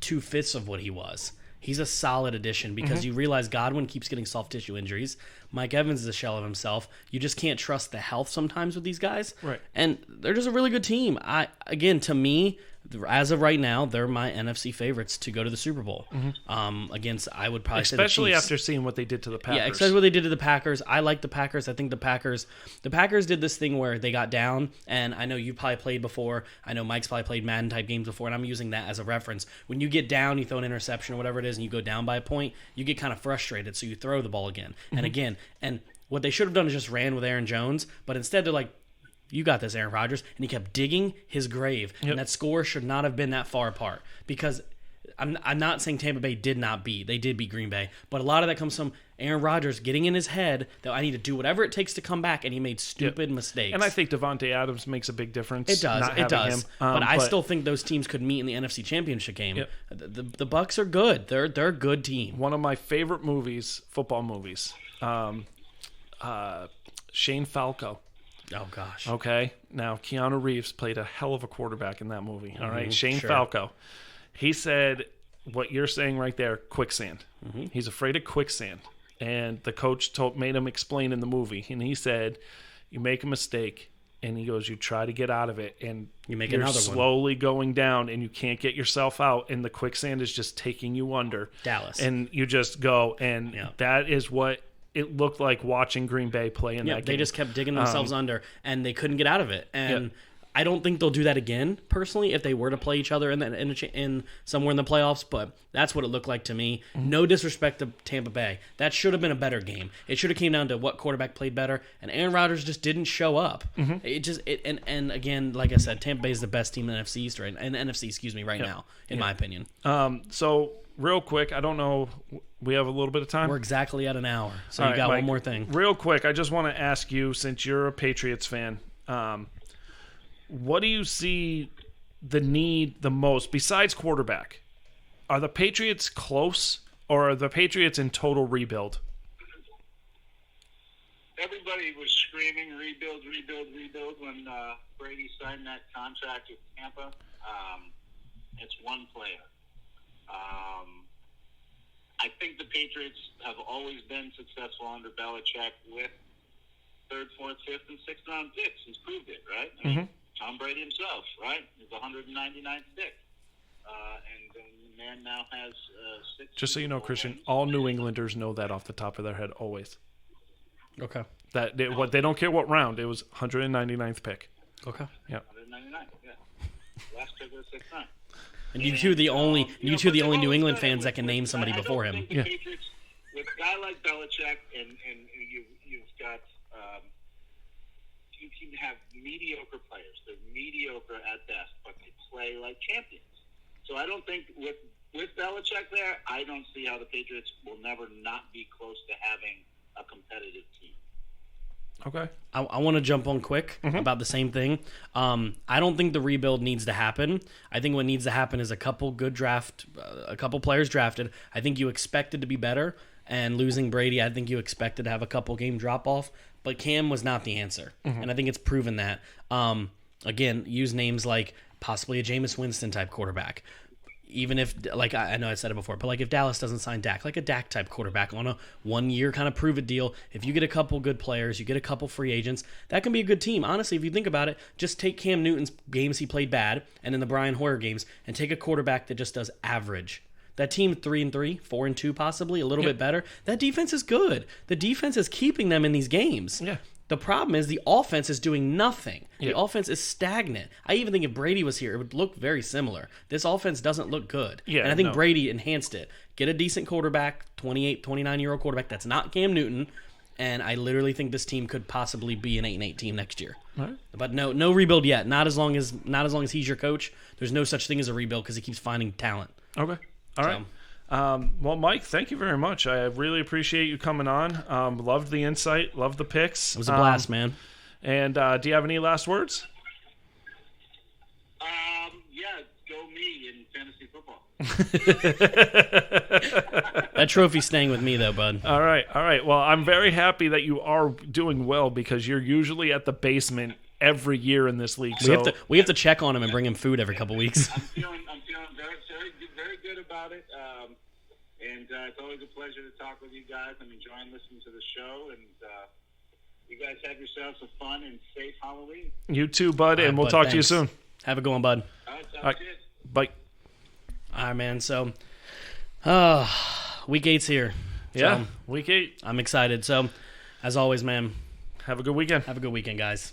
2/5 of what he was, he's a solid addition because you realize Godwin keeps getting soft tissue injuries. Mike Evans is a shell of himself. You just can't trust the health sometimes with these guys. Right. And they're just a really good team. To me, as of right now, they're my NFC favorites to go to the Super Bowl. Against, I would probably say the Especially Chiefs. after seeing what they did to the Packers. Yeah, especially what they did to the Packers. I like the Packers. I think the Packers did this thing where they got down, and I know you probably played before. I know Mike's probably played Madden type games before, and I'm using that as a reference. When you get down, you throw an interception or whatever it is, and you go down by a point, you get kind of frustrated, so you throw the ball again and again. And what they should have done is just ran with Aaron Jones, but instead they're like, you got this, Aaron Rodgers, and he kept digging his grave. And that score should not have been that far apart because I'm not saying Tampa Bay did not beat. They did beat Green Bay, but a lot of that comes from Aaron Rodgers getting in his head that I need to do whatever it takes to come back, and he made stupid mistakes. And I think Devontae Adams makes a big difference. It does. Not It does. him. But I still think those teams could meet in the NFC Championship game. Yep. The Bucs are good. They're a good team. One of my favorite movies, football movies, Shane Falco. Oh, gosh. Okay. Now, Keanu Reeves played a hell of a quarterback in that movie. All right. Shane sure. Falco. He said what you're saying right there, quicksand. He's afraid of quicksand. And the coach made him explain in the movie. And he said, you make a mistake And he goes, you try to get out of it, and You make you're another one. slowly going down, and you can't get yourself out, and the quicksand is just taking you under. Dallas. And you just go, and Yeah. that is what it looked like watching Green Bay play in that game. They just kept digging themselves under, and they couldn't get out of it. And Yeah. I don't think they'll do that again, personally, if they were to play each other in somewhere in the playoffs. But that's what it looked like to me. Mm-hmm. No disrespect to Tampa Bay. That should have been a better game. It should have came down to what quarterback played better, and Aaron Rodgers just didn't show up. Mm-hmm. And again, like I said, Tampa Bay is the best team in the NFC East right now, in my opinion. So real quick, I don't know, we have a little bit of time. We're exactly at an hour, so All you right, got Mike, one more thing. Real quick, I just want to ask you, since you're a Patriots fan, what do you see the need the most besides quarterback? Are the Patriots close, or are the Patriots in total rebuild? Everybody was screaming rebuild, rebuild, rebuild when Brady signed that contract with Tampa. It's one player. I think the Patriots have always been successful under Belichick with third, fourth, fifth, and sixth round picks. He's proved it, right? I mean, Tom Brady himself, right? He's 199th pick. And the man now has six. Just so you know, Christian, all New Englanders know that off the top of their head always. Okay. That they don't care what round. It was 199th pick. Okay. Yeah. 199, yeah. Last pick of the sixth round. And you two are the only New England fans that can name somebody before him. I don't think the Patriots, with a guy like Belichick, and you've got you can have mediocre players. They're mediocre at best, but they play like champions. So I don't think with Belichick there, I don't see how the Patriots will never not be close to having a competitive team. Okay. I want to jump on quick about the same thing. I don't think the rebuild needs to happen. I think what needs to happen is a couple players drafted. I think you expected to be better, and losing Brady, I think you expected to have a couple game drop off. But Cam was not the answer, and I think it's proven that. Again, use names like possibly a Jameis Winston type quarterback. Even if, like, I know I said it before, but like if Dallas doesn't sign Dak, like a Dak type quarterback on a 1 year kind of prove it deal. If you get a couple good players, you get a couple free agents, that can be a good team. Honestly, if you think about it, just take Cam Newton's games he played bad, and then the Brian Hoyer games, and take a quarterback that just does average. That team 3-3, 4-2 possibly, a little bit better. That defense is good. The defense is keeping them in these games. Yeah. The problem is the offense is doing nothing. The offense is stagnant. I even think if Brady was here, it would look very similar. This offense doesn't look good. Yeah, and I think no. Brady enhanced it. Get a decent quarterback, 28, 29-year-old quarterback that's not Cam Newton, and I literally think this team could possibly be an 8-8 team next year. All right. But no rebuild yet. Not as long as he's your coach. There's no such thing as a rebuild because he keeps finding talent. Okay. All right. Well, Mike, thank you very much. I really appreciate you coming on. Loved the insight. Loved the picks. It was a blast, man. And do you have any last words? Yeah, go me in fantasy football. That trophy's staying with me, though, bud. All right. Well, I'm very happy that you are doing well because you're usually at the basement every year in this league. We have to check on him and bring him food every couple weeks. I'm feeling very good about it. And it's always a pleasure to talk with you guys. I'm enjoying listening to the show. And you guys have yourselves a fun and safe Halloween. You too, bud. And we'll bud, talk to you thanks. soon. Have a good one, bud. All right, All right. cheers. Bye. All right, man. So, week 8's here. Yeah, So, week 8. I'm excited. So, as always, man, Have a good weekend. have a good weekend, guys.